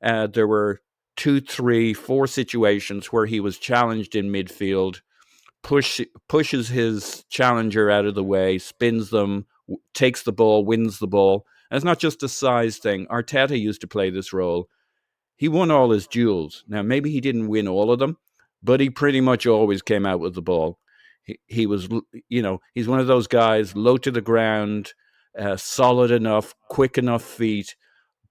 there were 2, 3, 4 situations where he was challenged in midfield, pushes his challenger out of the way, spins them, takes the ball, wins the ball. And it's not just a size thing. Arteta used to play this role. He won all his duels. Now, maybe he didn't win all of them, but he pretty much always came out with the ball. He was, he's one of those guys, low to the ground, solid enough, quick enough feet,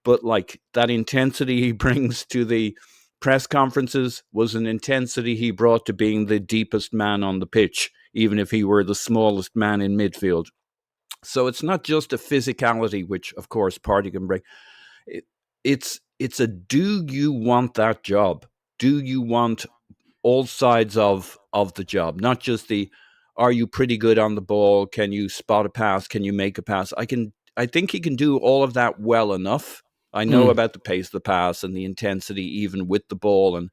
but like that intensity he brings to the press conferences was an intensity he brought to being the deepest man on the pitch, even if he were the smallest man in midfield. So it's not just a physicality, which of course Partey can bring. It's a, do you want that job? Do you want all sides of the job? Not just are you pretty good on the ball? Can you spot a pass? Can you make a pass? I think he can do all of that well enough. I know about the pace of the pass and the intensity, even with the ball, and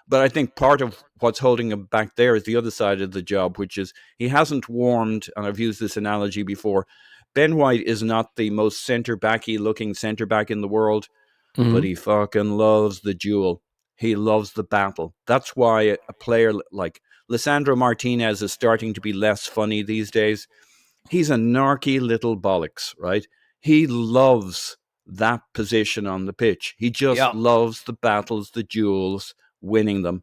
but I think part of what's holding him back there is the other side of the job, which is he hasn't warmed. And I've used this analogy before. Ben White is not the most centre-backy looking centre-back in the world, but he fucking loves the duel. He loves the battle. That's why a player like Lisandro Martinez is starting to be less funny these days. He's a narky little bollocks, right? He loves that position on the pitch. He just loves the battles, the duels, winning them.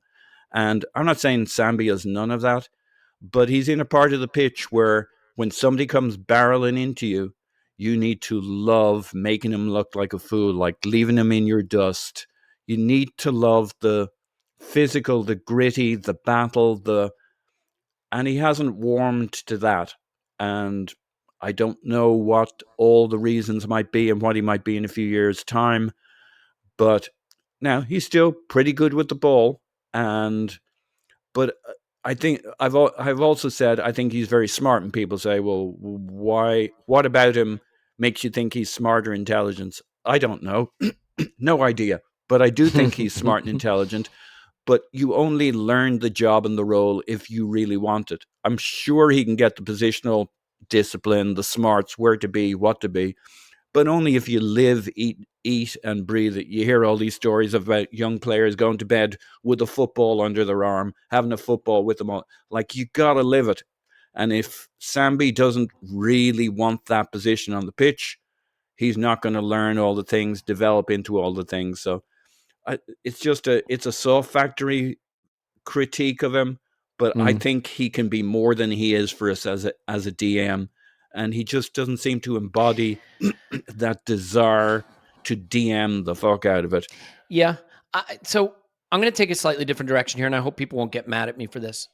And I'm not saying Sambi has none of that, but he's in a part of the pitch where when somebody comes barreling into you, you need to love making him look like a fool, like leaving him in your dust. You need to love the physical, the gritty, the battle, and he hasn't warmed to that. And I don't know what all the reasons might be and what he might be in a few years' time. But now he's still pretty good with the ball. But I think I've also said I think he's very smart. And people say, well, why? What about him makes you think he's smart or intelligent? I don't know. No idea. But I do think he's smart and intelligent. But you only learn the job and the role if you really want it. I'm sure he can get the positional discipline, the smarts, where to be, what to be, but only if you live, eat and breathe it. You hear all these stories about young players going to bed with a football under their arm, having a football with them all. Like, you got to live it. And if Sambi doesn't really want that position on the pitch, he's not going to learn all the things, develop into all the things. So it's a soft factory critique of him, but I think he can be more than he is for us as a DM, and he just doesn't seem to embody that desire to DM the fuck out of it. Yeah. So I'm going to take a slightly different direction here, and I hope people won't get mad at me for this.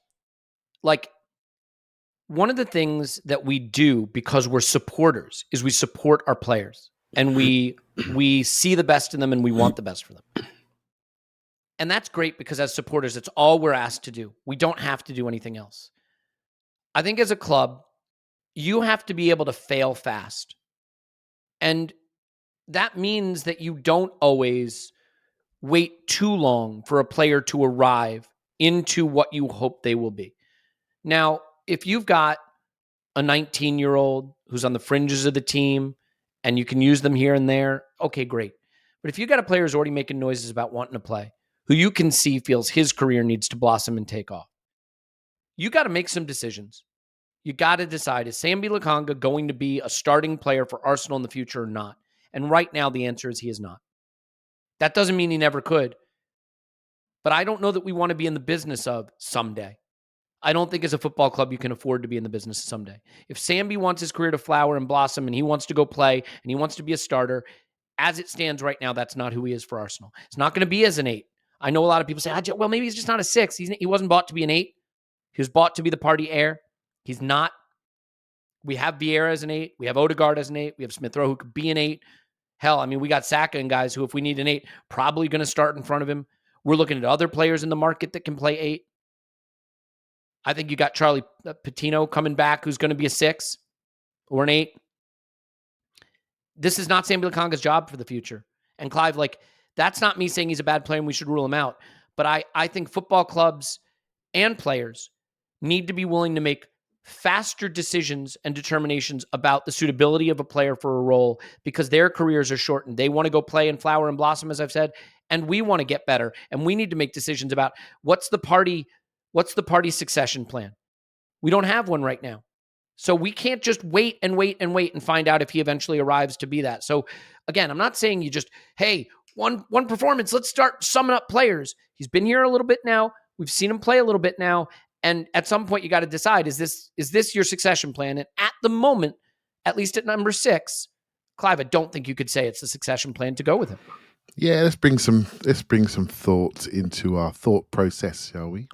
Like, one of the things that we do because we're supporters is we support our players, and we see the best in them, and we want the best for them. And that's great because as supporters, it's all we're asked to do. We don't have to do anything else. I think as a club, you have to be able to fail fast. And that means that you don't always wait too long for a player to arrive into what you hope they will be. Now, if you've got a 19-year-old who's on the fringes of the team and you can use them here and there, okay, great. But if you've got a player who's already making noises about wanting to play, who you can see feels his career needs to blossom and take off, you got to make some decisions. You got to decide, is Sambi Lokonga going to be a starting player for Arsenal in the future or not? And right now, the answer is he is not. That doesn't mean he never could. But I don't know that we want to be in the business of someday. I don't think as a football club you can afford to be in the business someday. If Sambi wants his career to flower and blossom and he wants to go play and he wants to be a starter, as it stands right now, that's not who he is for Arsenal. It's not going to be as an 8. I know a lot of people say, well, maybe he's just not a 6. He wasn't bought to be an 8. He was bought to be the party heir. He's not. We have Vieira as an 8. We have Odegaard as an 8. We have Smith Rowe who could be an 8. Hell, I mean, we got Saka and guys who, if we need an 8, probably going to start in front of him. We're looking at other players in the market that can play 8. I think you got Charlie Patino coming back, who's going to be a 6 or an 8. This is not Sambi Lokonga's job for the future. And Clive, that's not me saying he's a bad player and we should rule him out. But I think football clubs and players need to be willing to make faster decisions and determinations about the suitability of a player for a role because their careers are shortened. They want to go play and flower and blossom, as I've said, and we want to get better. And we need to make decisions about what's the party succession plan. We don't have one right now. So we can't just wait and find out if he eventually arrives to be that. So again, I'm not saying you just, hey, one performance, let's start summing up players. He's been here a little bit now. We've seen him play a little bit now. And at some point you got to decide, is this your succession plan? And at the moment, at least at number 6, Clive, I don't think you could say it's the succession plan to go with him. Yeah, let's bring some thoughts into our thought process, shall we?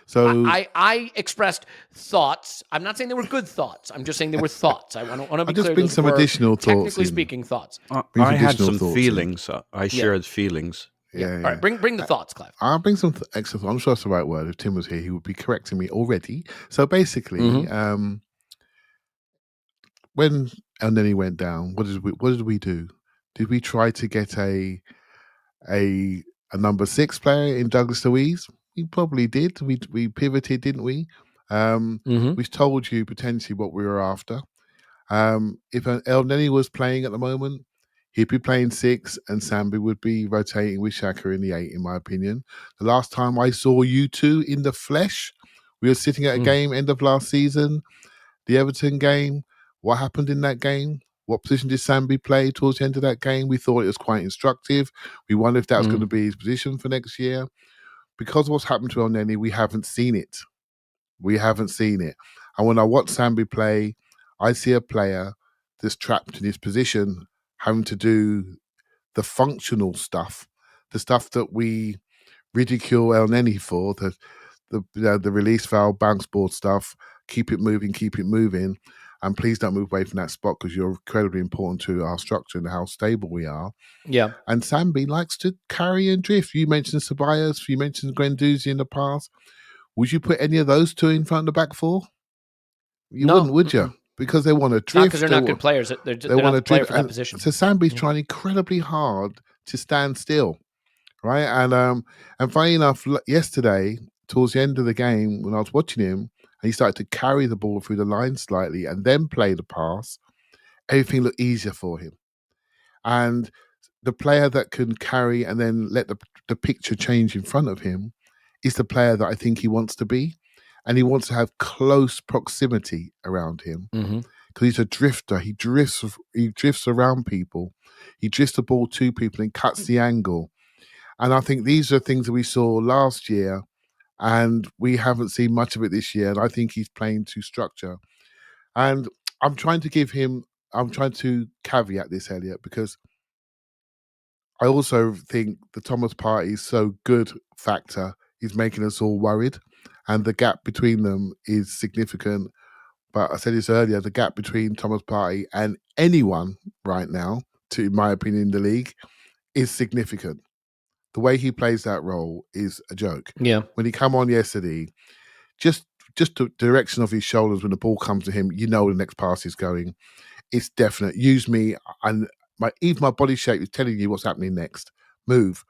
So I expressed thoughts. I'm not saying they were good thoughts. I'm just saying they were thoughts. I want to be clear. Just bring some additional thoughts. Technically speaking, thoughts. I had some feelings. I shared feelings. Yeah. All right, bring the thoughts, Clive. I'll bring some extra. I'm sure that's the right word. If Tim was here, he would be correcting me already. So basically, when Elneny went down, what did we do? Did we try to get a number 6 player in Douglas Luiz? We probably did. We pivoted, didn't we? We told you potentially what we were after. If Elneny was playing at the moment, he'd be playing 6 and Sambi would be rotating with Xhaka in the 8, in my opinion. The last time I saw you two in the flesh, we were sitting at a game end of last season, the Everton game. What happened in that game? What position did Sambi play towards the end of that game? We thought it was quite instructive. We wondered if that was going to be his position for next year. Because what's happened to Elneny, we haven't seen it. And when I watch Sambi play, I see a player that's trapped in his position, having to do the functional stuff, the stuff that we ridicule Elneny for, the release valve, bounce board stuff, keep it moving, and please don't move away from that spot because you're incredibly important to our structure and how stable we are. Yeah. And Sambi likes to carry and drift. You mentioned Ceballos, you mentioned Guendouzi in the past. Would you put any of those two in front of the back 4? You wouldn't, would you? Because they want to drift. Not because they're not good players. They're not the player for that position. So Sambi's trying incredibly hard to stand still, right? And funny enough, yesterday, towards the end of the game, when I was watching him, and he started to carry the ball through the line slightly and then play the pass, everything looked easier for him. And the player that can carry and then let the picture change in front of him is the player that I think he wants to be. And he wants to have close proximity around him. because he's a drifter. He drifts around people. He drifts the ball to people and cuts the angle. And I think these are things that we saw last year, and we haven't seen much of it this year. And I think he's playing to structure. And I'm trying to caveat this, Elliot, because I also think the Thomas Partey so good factor is making us all worried, and the gap between them is significant. But I said this earlier, the gap between Thomas Partey and anyone right now, in my opinion, in the league, is significant. The way he plays that role is a joke. Yeah. When he come on yesterday, just the direction of his shoulders when the ball comes to him, you know the next pass is going. It's definite. Use me, and even my body shape is telling you what's happening next. Move.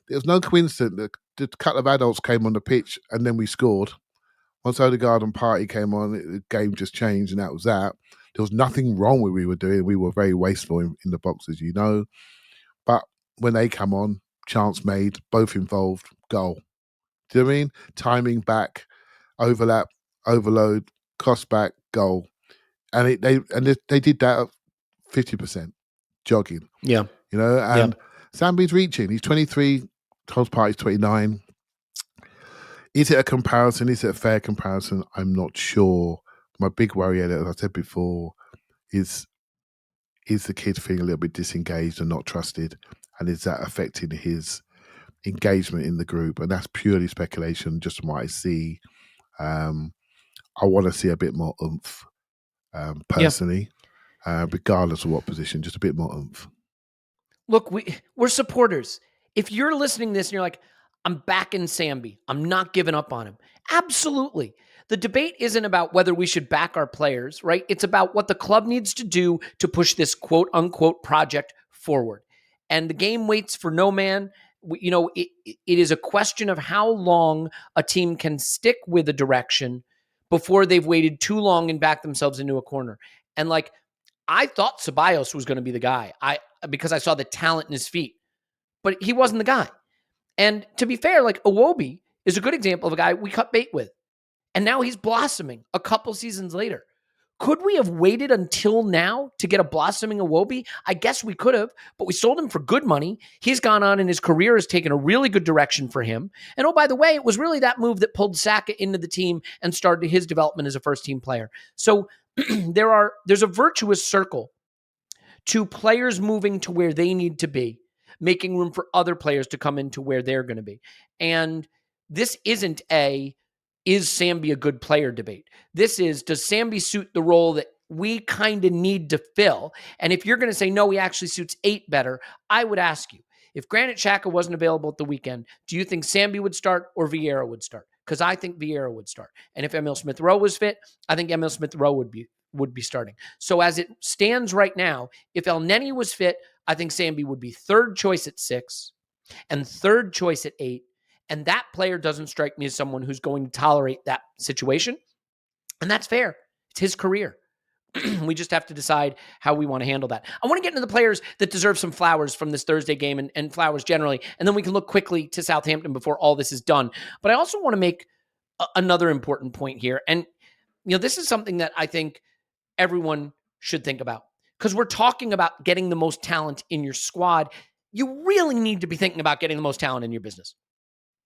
There was no coincidence that the couple of adults came on the pitch and then we scored. Once Odegaard and Partey came on, the game just changed, and that was that. There was nothing wrong with what we were doing. We were very wasteful in the box, as you know. But when they come on, chance made, both involved, goal. Do you know what I mean? Timing back, overlap, overload, cross back, goal. And they did that at 50%, jogging. Yeah. You know, and Sambi's reaching. He's 23, Thomas Partey's 29. Is it a comparison? Is it a fair comparison? I'm not sure. My big worry, as I said before, is the kid feeling a little bit disengaged and not trusted? And is that affecting his engagement in the group? And that's purely speculation, just from what I see. I want to see a bit more oomph, personally, regardless of what position, just a bit more oomph. Look, we're supporters. If you're listening to this and you're like, I'm backing Sambi, I'm not giving up on him. Absolutely. The debate isn't about whether we should back our players, right? It's about what the club needs to do to push this quote unquote project forward. And the game waits for no man. It is a question of how long a team can stick with a direction before they've waited too long and backed themselves into a corner. And I thought Ceballos was going to be the guy because I saw the talent in his feet, but he wasn't the guy. And to be fair, Iwobi is a good example of a guy we cut bait with. And now he's blossoming a couple seasons later. Could we have waited until now to get a blossoming Iwobi? I guess we could have, but we sold him for good money. He's gone on and his career has taken a really good direction for him. And oh, by the way, it was really that move that pulled Saka into the team and started his development as a first-team player. So there's a virtuous circle to players moving to where they need to be, making room for other players to come into where they're going to be. And this isn't is Sambi a good player debate. This is, does Sambi suit the role that we kind of need to fill? And if you're going to say, no, he actually suits 8 better, I would ask you, if Granit Xhaka wasn't available at the weekend, do you think Sambi would start or Vieira would start? Because I think Vieira would start. And if Emil Smith-Rowe was fit, I think Emil Smith-Rowe would be starting. So as it stands right now, if El Neni was fit, I think Sambi would be 3rd choice at 6 and 3rd choice at 8. And that player doesn't strike me as someone who's going to tolerate that situation. And that's fair. It's his career. We just have to decide how we want to handle that. I want to get into the players that deserve some flowers from this Thursday game and flowers generally. And then we can look quickly to Southampton before all this is done. But I also want to make another important point here. And, this is something that I think everyone should think about. Because we're talking about getting the most talent in your squad. You really need to be thinking about getting the most talent in your business.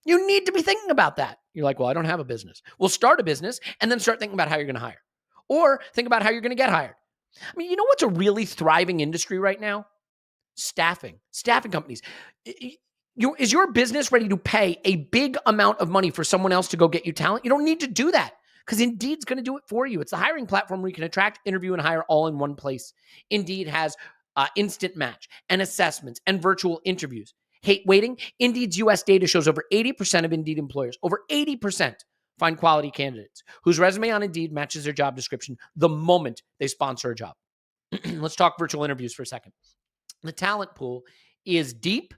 You need to be thinking about that. You're like, well, I don't have a business. Well, start a business and then start thinking about how you're going to hire. Or think about how you're going to get hired. I mean, you know what's a really thriving industry right now? Staffing companies. Is your business ready to pay a big amount of money for someone else to go get you talent? You don't need to do that because Indeed's going to do it for you. It's the hiring platform where you can attract, interview, and hire all in one place. Indeed has instant match and assessments and virtual interviews. Hate waiting? Indeed's US data shows over 80% of Indeed employers, over 80%, find quality candidates whose resume on Indeed matches their job description the moment they sponsor a job. Let's talk virtual interviews for a second. The talent pool is deep,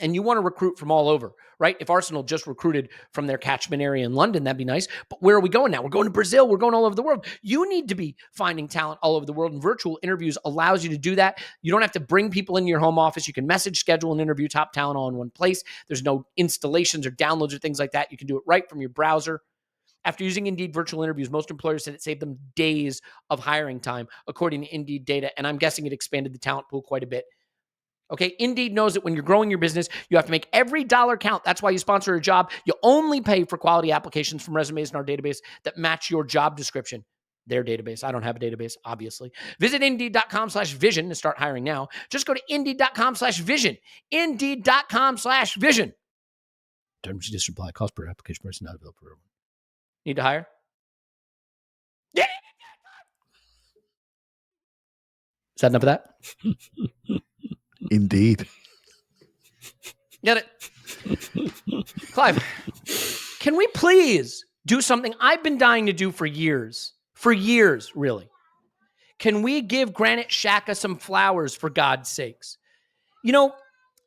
and you want to recruit from all over, right? If Arsenal just recruited from their catchment area in London, that'd be nice. But where are we going now? We're going to Brazil. We're going all over the world. You need to be finding talent all over the world, and virtual interviews allows you to do that. You don't have to bring people into your home office. You can message, schedule, and interview top talent all in one place. There's no installations or downloads or things like that. You can do it right from your browser. After using Indeed virtual interviews, most employers said it saved them days of hiring time, according to Indeed data. And I'm guessing it expanded the talent pool quite a bit. Okay, Indeed knows that when you're growing your business, you have to make every dollar count. That's why you sponsor a job. You only pay for quality applications from resumes in our database that match your job description. Their database. I don't have a database, obviously. Visit Indeed.com/vision to start hiring now. Just go to Indeed.com/vision. Indeed.com/vision. Terms and conditions apply. Cost per application price not available for everyone. Need to hire? Yeah. Is that enough of that? Indeed. Get it? Clive, can we please do something I've been dying to do for years? For years, really. Can we give Granit Xhaka some flowers, for God's sakes? You know,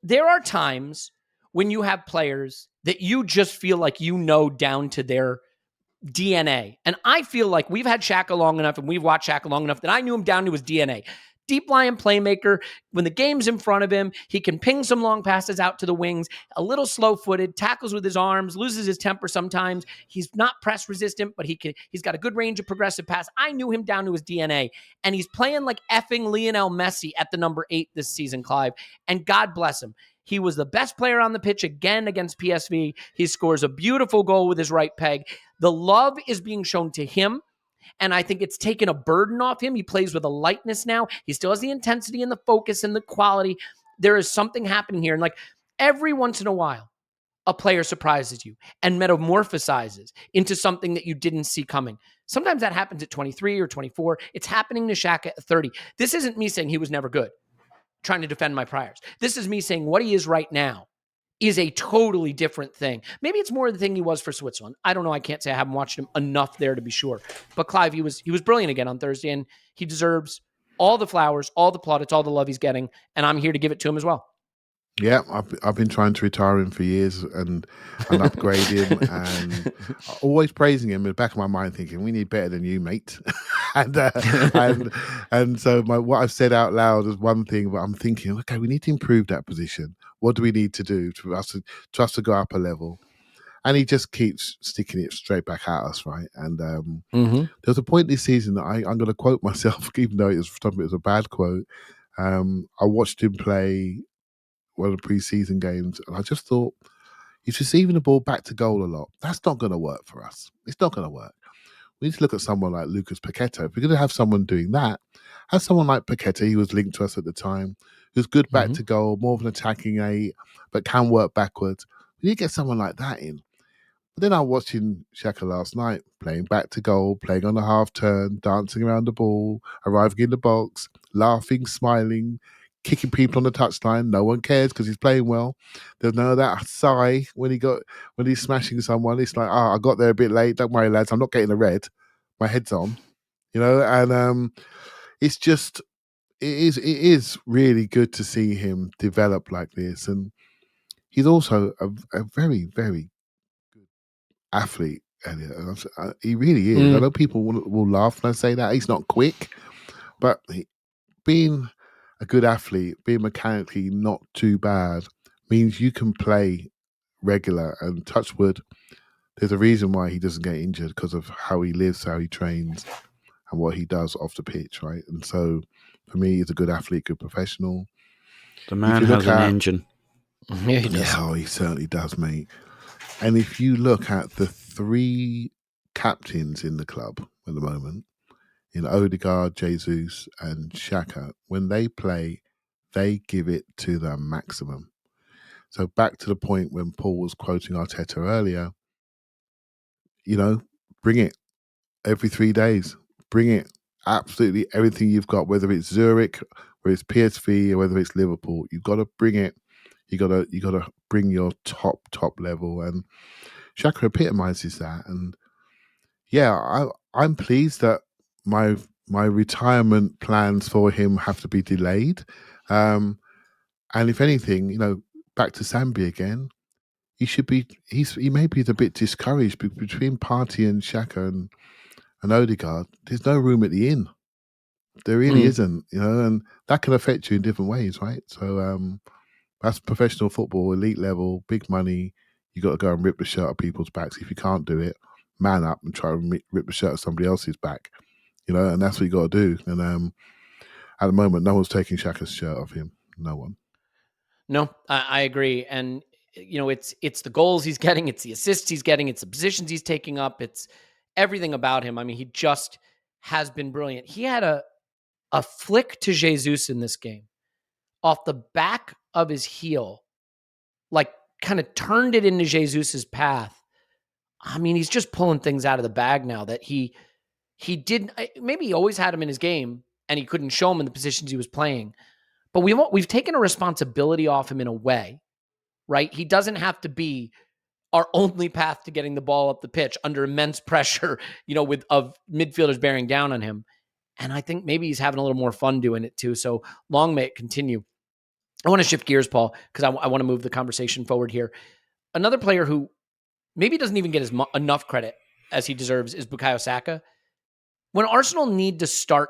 there are times when you have players that you just feel like you know down to their DNA. And I feel like we've had Xhaka long enough and we've watched Xhaka long enough that I knew him down to his DNA. Deep line playmaker. When the game's in front of him, he can ping some long passes out to the wings, a little slow-footed, tackles with his arms, loses his temper sometimes. He's not press resistant, but he's got a good range of progressive pass. I knew him down to his DNA, and he's playing like effing Lionel Messi at the number 8 this season, Clive, and God bless him. He was the best player on the pitch again against PSV. He scores a beautiful goal with his right peg. The love is being shown to him, and I think it's taken a burden off him. He plays with a lightness now. He still has the intensity and the focus and the quality. There is something happening here. And like every once in a while, a player surprises you and metamorphosizes into something that you didn't see coming. Sometimes that happens at 23 or 24. It's happening to Xhaka at 30. This isn't me saying he was never good, trying to defend my priors. This is me saying what he is right now is a totally different thing. Maybe it's more the thing he was for Switzerland. I don't know. I can't say I haven't watched him enough there to be sure. But Clive, he was brilliant again on Thursday, and he deserves all the flowers, all the plaudits, all the love he's getting, and I'm here to give it to him as well. Yeah, I've been trying to retire him for years and upgrade him, and always praising him in the back of my mind, thinking we need better than you, mate. and so what I've said out loud is one thing, but I'm thinking, okay, we need to improve that position. What do we need to do for us to go up a level? And he just keeps sticking it straight back at us, right? And there was a point this season that I'm going to quote myself, even though it was a bad quote. I watched him play one of the preseason games, and I just thought he's receiving the ball back to goal a lot. That's not going to work for us. It's not going to work. We need to look at someone like Lucas Paqueta. If we're going to have someone doing that, have someone like Paqueta, he was linked to us at the time, who's good back to goal, more of an attacking 8, but can work backwards. We need to get someone like that in. But then I was watching Xhaka last night, playing back to goal, playing on the half turn, dancing around the ball, arriving in the box, laughing, smiling, kicking people on the touchline. No one cares because he's playing well. There's none of that sigh when he's smashing someone. It's like, I got there a bit late. Don't worry, lads. I'm not getting a red. My head's on, And it's just, it is really good to see him develop like this. And he's also a very, very good athlete, Elliot. He really is. I know people will laugh when I say that. He's not quick, but being a good athlete, being mechanically not too bad, means you can play regular. And touch wood, there's a reason why he doesn't get injured, because of how he lives, how he trains, and what he does off the pitch, right? And so, for me, he's a good athlete, good professional. The man has an engine. Yeah, he does. Yeah, he certainly does, mate. And if you look at the 3 captains in the club at the moment, in Odegaard, Jesus, and Xhaka, when they play, they give it to the maximum. So back to the point when Paul was quoting Arteta earlier, bring it every 3 days. Bring it. Absolutely everything you've got, whether it's Zurich, whether it's PSV, or whether it's Liverpool, you've got to bring it. You got to bring your top level, and Xhaka epitomizes that. And yeah, I'm pleased that my retirement plans for him have to be delayed. And if anything, back to Sambi again, he maybe is a bit discouraged between Partey and Xhaka and Odegaard. There's no room at the inn. There really isn't, and that can affect you in different ways, right? So that's professional football, elite level, big money. You got to go and rip the shirt off people's backs. If you can't do it, man up and try and rip the shirt off somebody else's back, and that's what you got to do. And at the moment, no one's taking Xhaka's shirt off him. No one. No, I agree. And, it's the goals he's getting, it's the assists he's getting, it's the positions he's taking up, it's everything about him. I mean, he just has been brilliant. He had a flick to Jesus in this game off the back of his heel, like kind of turned it into Jesus's path. I mean, he's just pulling things out of the bag now that he didn't. Maybe he always had him in his game and he couldn't show him in the positions he was playing. But we've taken a responsibility off him in a way, right? He doesn't have to be our only path to getting the ball up the pitch under immense pressure, with of midfielders bearing down on him. And I think maybe he's having a little more fun doing it too. So long may it continue. I want to shift gears, Paul, because I want to move the conversation forward here. Another player who maybe doesn't even get enough credit as he deserves is Bukayo Saka. When Arsenal need to start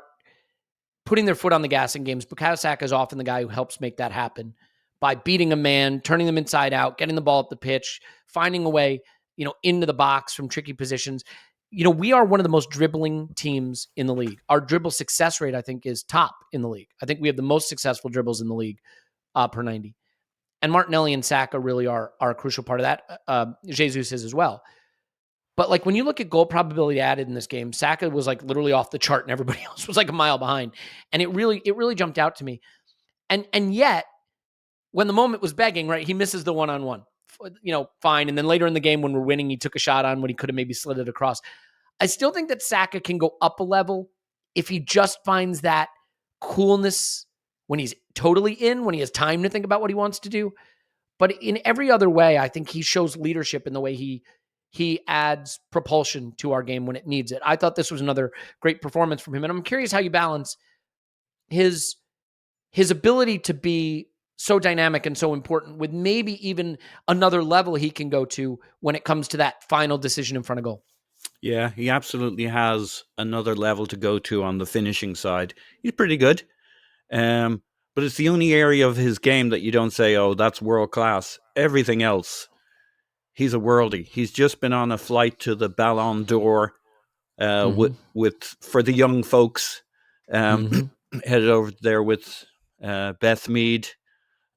putting their foot on the gas in games, Bukayo Saka is often the guy who helps make that happen by beating a man, turning them inside out, getting the ball up the pitch, finding a way, into the box from tricky positions. We are one of the most dribbling teams in the league. Our dribble success rate, I think, is top in the league. I think we have the most successful dribbles in the league per 90. And Martinelli and Saka really are a crucial part of that. Jesus is as well. But like when you look at goal probability added in this game, Saka was like literally off the chart and everybody else was like a mile behind. And it really jumped out to me. And yet, when the moment was begging, right, he misses the one-on-one. Fine. And then later in the game when we're winning, he took a shot on when he could have maybe slid it across. I still think that Saka can go up a level if he just finds that coolness when he's totally in, when he has time to think about what he wants to do. But in every other way, I think he shows leadership in the way he adds propulsion to our game when it needs it. I thought this was another great performance from him. And I'm curious how you balance his ability to be so dynamic and so important with maybe even another level he can go to when it comes to that final decision in front of goal. Yeah, he absolutely has another level to go to on the finishing side. He's pretty good. But it's the only area of his game that you don't say, oh, that's world class. Everything else, he's a worldie. He's just been on a flight to the Ballon d'Or with for the young folks. Headed over there with Beth Mead.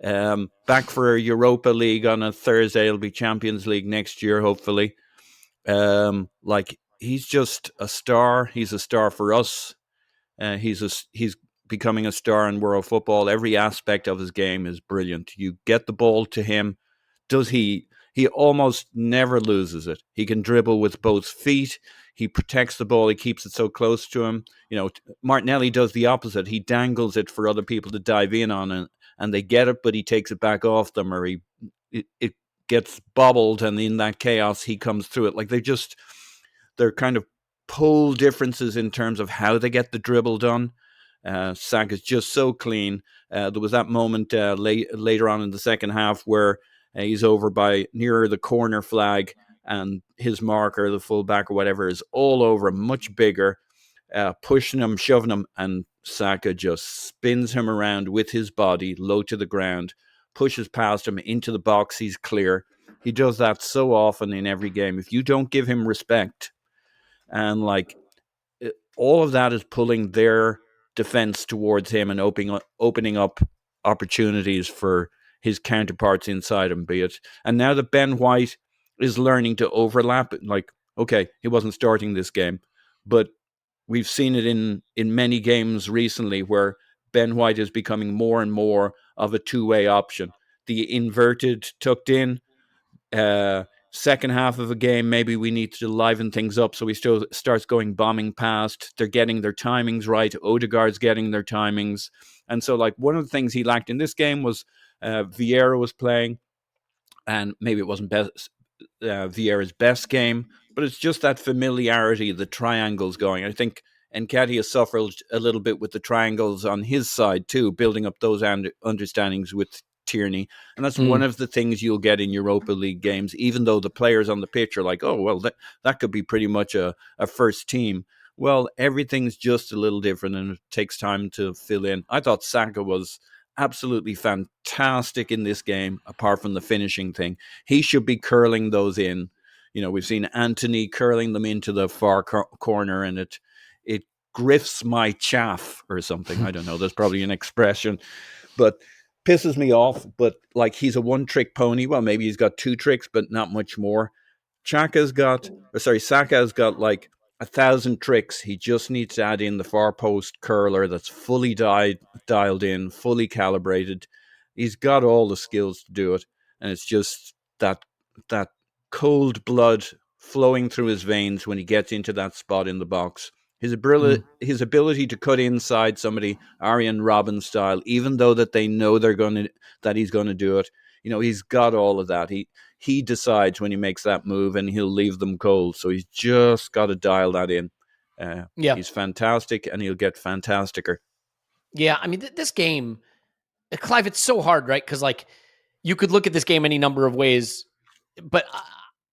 Back for Europa League on a Thursday. It'll be Champions League next year, hopefully. He's just a star. He's a star for us. He's becoming a star in world football. Every aspect of his game is brilliant. You get the ball to him. He almost never loses it. He can dribble with both feet. He protects the ball. He keeps it so close to him. Martinelli does the opposite. He dangles it for other people to dive in on, and they get it, but he takes it back off them, or it gets bobbled, and in that chaos, he comes through it. Like they're kind of pole differences in terms of how they get the dribble done. Saka's just so clean. There was that moment later on in the second half where he's over by near the corner flag, and his marker, the fullback or whatever, is all over him, much bigger, pushing him, shoving him, and Saka just spins him around with his body low to the ground, pushes past him into the box. He's clear. He does that so often in every game. If you don't give him respect, and all of that is pulling their defense towards him and opening up opportunities for his counterparts inside him, be it. And now that Ben White is learning to overlap, okay, he wasn't starting this game, but we've seen it in many games recently where Ben White is becoming more and more of a two-way option. The inverted, tucked in, second half of a game, maybe we need to liven things up, so he still starts going bombing past. They're getting their timings right. Odegaard's getting their timings. And so, one of the things he lacked in this game was Vieira was playing, and maybe it wasn't Vieira's best game, but it's just that familiarity, the triangles going. I think Nketiah suffered a little bit with the triangles on his side too, building up those understandings with Tierney. And that's one of the things you'll get in Europa League games, even though the players on the pitch are like, oh, well, that could be pretty much a first team. Well, everything's just a little different, and it takes time to fill in. I thought Saka was absolutely fantastic in this game, apart from the finishing thing. He should be curling those in. We've seen Anthony curling them into the far corner, and it grifts my chaff or something. I don't know. There's probably an expression, but pisses me off. But like, he's a one-trick pony. Well, maybe he's got 2 tricks, but not much more. Saka's got like 1,000 tricks. He just needs to add in the far post curler that's fully dialed in, fully calibrated. He's got all the skills to do it, and it's just that cold blood flowing through his veins when he gets into that spot in the box. His ability to cut inside somebody, Arjen Robben style, even though that they know that he's going to do it. He's got all of that. He decides when he makes that move, and he'll leave them cold. So he's just got to dial that in. He's fantastic, and he'll get fantasticer. Yeah, I mean, this game, Clive, it's so hard, right? Because like, you could look at this game any number of ways, but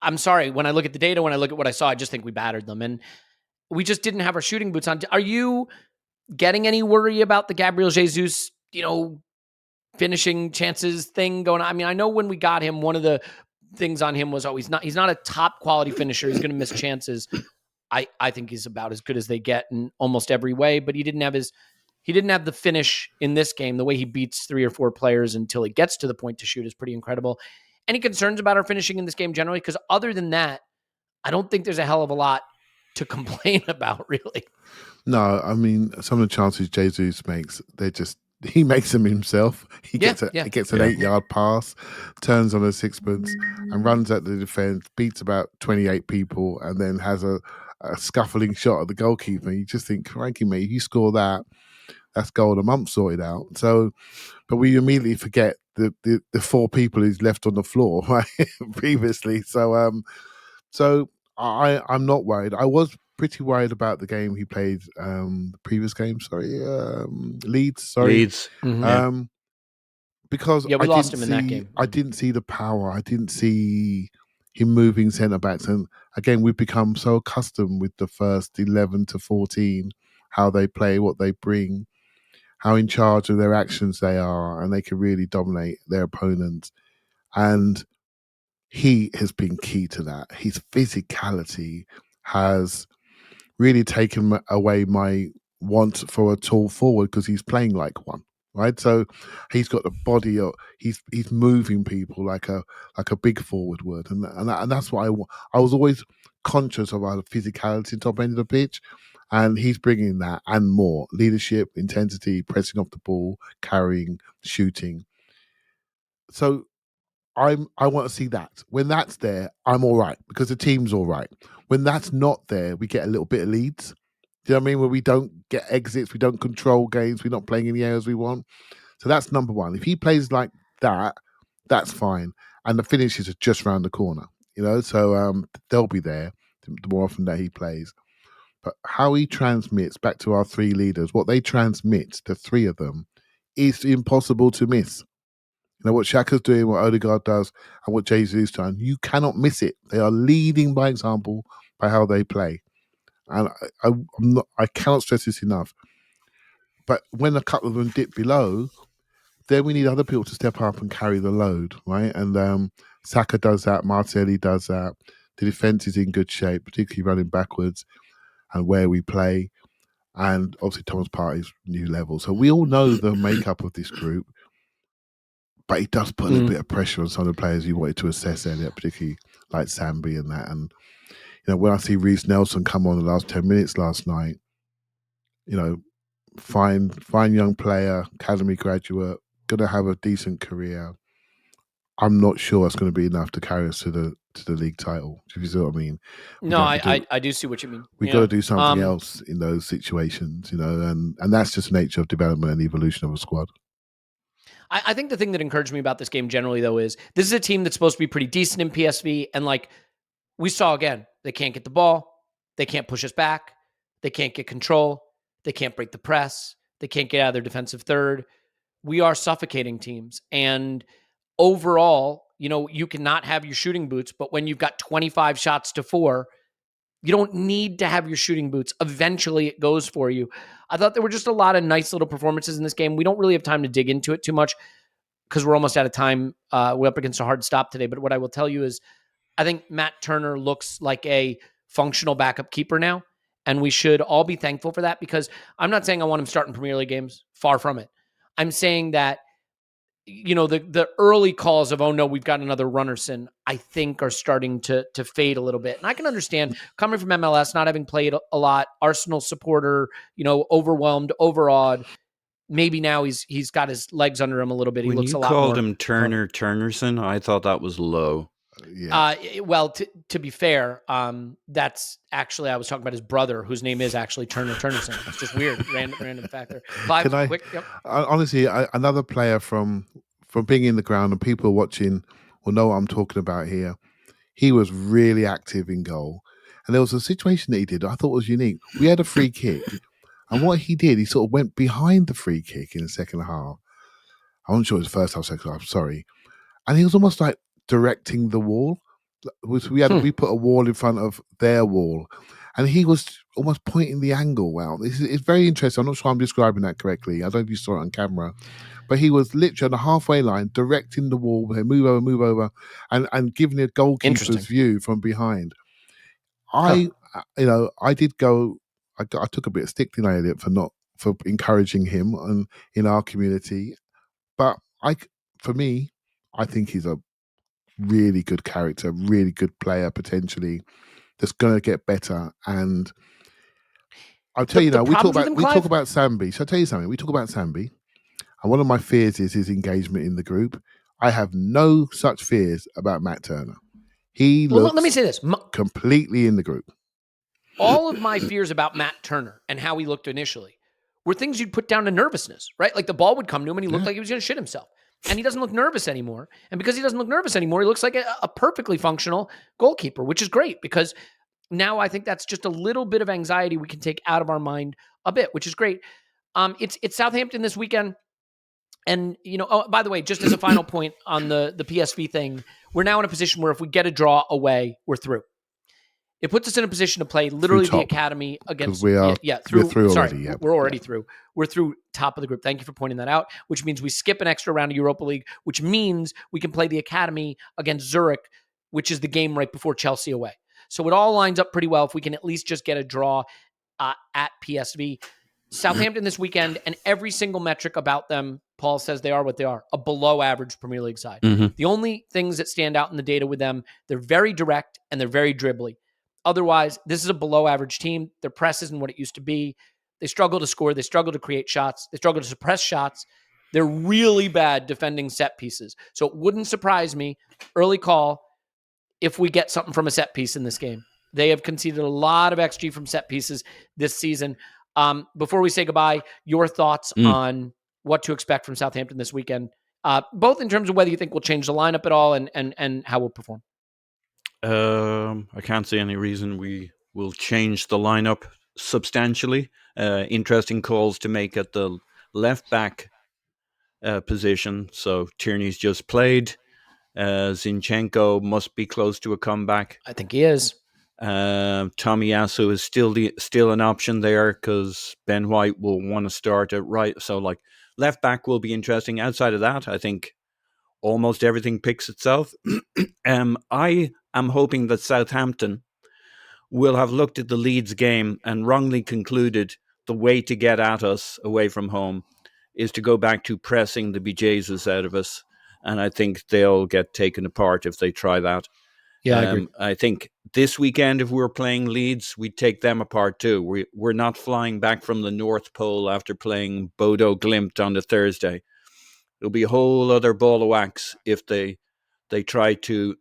I'm sorry, when I look at the data, when I look at what I saw, I just think we battered them, and we just didn't have our shooting boots on. Are you getting any worry about the Gabriel Jesus, finishing chances thing going on? I mean, I know when we got him, one of the things on him was, he's not a top quality finisher. He's going to miss chances. I think he's about as good as they get in almost every way, but he didn't have the finish in this game. The way he beats 3 or 4 players until he gets to the point to shoot is pretty incredible. Any concerns about our finishing in this game generally? Because other than that, I don't think there's a hell of a lot to complain about, really. No, I mean, some of the chances Jesus makes, he makes them himself. He gets an 8-yard pass, turns on a sixpence, and runs at the defense, beats about 28 people, and then has a scuffling shot at the goalkeeper. You just think, cranky mate, if you score that's goal of the month sorted out. So, but we immediately forget the 4 people who's left on the floor, right? Previously. So I'm not worried. I was pretty worried about the game he played, the previous game. Leeds. Mm-hmm. Because we lost him in that game. I didn't see the power. I didn't see him moving centre backs, and again, we've become so accustomed with the first 11 to 14, how they play, what they bring, how in charge of their actions they are, and they can really dominate their opponents. And he has been key to that. His physicality has really taken away my want for a tall forward, because he's playing like one, right? So he's got the body of, he's moving people like a big forward would, and that's what I was always conscious of, our physicality top end of the pitch, and he's bringing that and more: leadership, intensity, pressing off the ball, carrying, shooting. So I want to see that. When that's there, I'm all right, because the team's all right. When that's not there, we get a little bit of leads. Do you know what I mean? Where we don't get exits, we don't control games, we're not playing in the areas we want. So that's number one. If he plays like that, that's fine. And the finishes are just around the corner, so they'll be there the more often that he plays. But how he transmits, back to our 3 leaders, what they transmit, the 3 of them, is impossible to miss. What Xhaka's doing, what Odegaard does, and what Jesus does, you cannot miss it. They are leading by example by how they play. And I cannot stress this enough. But when a couple of them dip below, then we need other people to step up and carry the load, right? And Saka does that, Martinelli does that. The defence is in good shape, particularly running backwards and where we play. And obviously Thomas Partey's new level. So we all know the makeup of this group. But he does put a little bit of pressure on some of the players you wanted to assess, Elliot, particularly like Sambi and that. And, when I see Reece Nelson come on the last 10 minutes last night, fine young player, academy graduate, going to have a decent career. I'm not sure it's going to be enough to carry us to the league title. If you see what I mean? No, I do see what you mean. We've got to do something else in those situations, and that's just the nature of development and evolution of a squad. I think the thing that encouraged me about this game generally, though, is this is a team that's supposed to be pretty decent in PSV. And like we saw again, they can't get the ball. They can't push us back. They can't get control. They can't break the press. They can't get out of their defensive third. We are suffocating teams. And overall, you cannot have your shooting boots, but when you've got 25 shots to 4, you don't need to have your shooting boots. Eventually it goes for you. I thought there were just a lot of nice little performances in this game. We don't really have time to dig into it too much because we're almost out of time. We're up against a hard stop today. But what I will tell you is I think Matt Turner looks like a functional backup keeper now, and we should all be thankful for that, because I'm not saying I want him starting Premier League games. Far from it. I'm saying that, the early calls of, oh no, we've got another Runnerson, I think are starting to fade a little bit. And I can understand, coming from MLS, not having played a lot, Arsenal supporter, overwhelmed, overawed. Maybe now he's got his legs under him a little bit. He When looks you a lot called more him Turnerson, I thought that was low. Yeah. Well, to be fair, that's actually, I was talking about his brother, whose name is actually Turner Turnerson. It's just weird, random fact there. Clive, Can I- quick. Yep. Honestly, another player from being in the ground and people watching will know what I'm talking about here. He was really active in goal. And there was a situation that he did I thought was unique. We had a free kick. And what he did, he sort of went behind the free kick in the second half. I'm not sure it was first half, second half, sorry. And he was almost like directing the wall. We put a wall in front of their wall. And he was almost pointing the angle out. It's very interesting. I'm not sure I'm describing that correctly. I don't know if you saw it on camera. But he was literally on the halfway line, directing the wall, move over, and giving a goalkeeper's view from behind. I did go. I took a bit of stick to Elliot for encouraging him in our community, but for me, I think he's a really good character, really good player potentially, that's going to get better. And I'll tell you now, we talk about Sambi. Shall I tell you something? We talk about Sambi. And one of my fears is his engagement in the group. I have no such fears about Matt Turner. He looks let me say this. Completely in the group. All of my fears about Matt Turner and how he looked initially were things you'd put down to nervousness, right? Like the ball would come to him and he looked like he was going to shit himself. And he doesn't look nervous anymore. And because he doesn't look nervous anymore, he looks like a perfectly functional goalkeeper, which is great, because now I think that's just a little bit of anxiety we can take out of our mind a bit, which is great. It's Southampton this weekend. And, by the way, just as a final point on the PSV thing, we're now in a position where if we get a draw away, we're through. It puts us in a position to play literally the academy against. We're through already. Yeah. We're already through. We're through top of the group. Thank you for pointing that out, which means we skip an extra round of Europa League, which means we can play the academy against Zurich, which is the game right before Chelsea away. So it all lines up pretty well if we can at least just get a draw at PSV. Southampton this weekend, and every single metric about them, Paul says they are what they are, a below average Premier League side. Mm-hmm. The only things that stand out in the data with them, they're very direct and they're very dribbly. Otherwise, this is a below average team. Their press isn't what it used to be. They struggle to score. They struggle to create shots. They struggle to suppress shots. They're really bad defending set pieces. So it wouldn't surprise me, early call, if we get something from a set piece in this game. They have conceded a lot of XG from set pieces this season. Before we say goodbye, your thoughts on what to expect from Southampton this weekend, both in terms of whether you think we'll change the lineup at all and how we'll perform. I can't see any reason we will change the lineup substantially. Interesting calls to make at the left back position. So Tierney's just played. Zinchenko must be close to a comeback. I think he is. Tomiyasu is still an option there because Ben White will want to start at right. So left back will be interesting. Outside of that, I think almost everything picks itself. I am hoping that Southampton will have looked at the Leeds game and wrongly concluded the way to get at us away from home is to go back to pressing the bejesus out of us. And I think they'll get taken apart if they try that. Yeah, I agree. I think this weekend, if we were playing Leeds, we'd take them apart too. We're not flying back from the North Pole after playing Bodo Glimt on the Thursday. It'll be a whole other ball of wax if they try to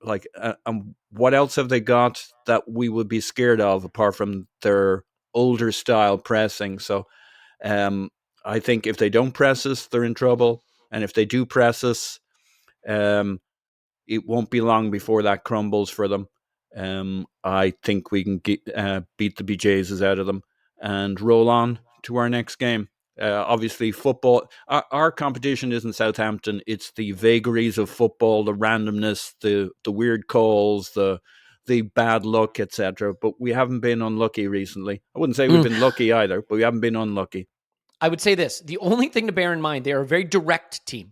what else have they got that we would be scared of apart from their older style pressing? So I think if they don't press us, they're in trouble. And if they do press us, it won't be long before that crumbles for them. I think we can beat the bejesus out of them and roll on to our next game. Obviously, football, our competition isn't Southampton. It's the vagaries of football, the randomness, the weird calls, the bad luck, etc. But we haven't been unlucky recently. I wouldn't say we've been lucky either, but we haven't been unlucky. I would say this. The only thing to bear in mind, they are a very direct team,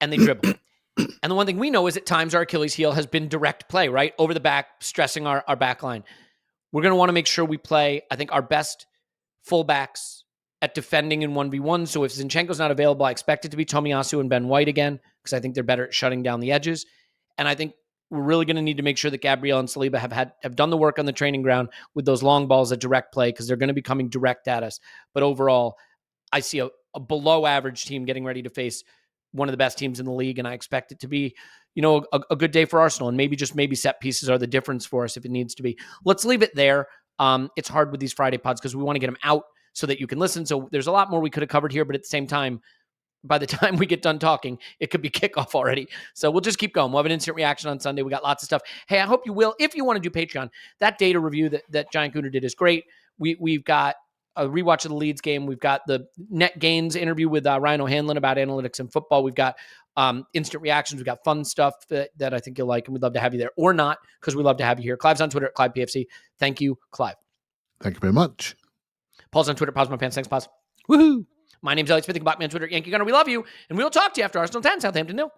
and they dribble. And the one thing we know is at times our Achilles heel has been direct play, right? Over the back, stressing our back line. We're going to want to make sure we play, I think, our best fullbacks at defending in 1v1. So if Zinchenko's not available, I expect it to be Tomiyasu and Ben White again, because I think they're better at shutting down the edges. And I think we're really going to need to make sure that Gabriel and Saliba have done the work on the training ground with those long balls at direct play, because they're going to be coming direct at us. But overall, I see a below average team getting ready to face one of the best teams in the league, and I expect it to be, a good day for Arsenal, and maybe set pieces are the difference for us if it needs to be. Let's leave it there. It's hard with these Friday pods because we want to get them out so that you can listen. So there's a lot more we could have covered here, but at the same time, by the time we get done talking, it could be kickoff already. So we'll just keep going. We'll have an instant reaction on Sunday. We got lots of stuff. Hey, I hope you will. If you want to do Patreon, that data review that Giant Cooter did is great. We've got a rewatch of the Leeds game. We've got the Net Gains interview with Ryan O'Hanlon about analytics and football. We've got instant reactions. We've got fun stuff that I think you'll like, and we'd love to have you there, or not, because we love to have you here. Clive's on Twitter at ClivePFC. Thank you, Clive. Thank you very much. Paul's on Twitter. Pause my pants. Thanks, Pause. Woohoo! My name's Elliot Smith. You can block me on Twitter. Yankee Gunner. We love you, and we'll talk to you after Arsenal 10, Southampton 0.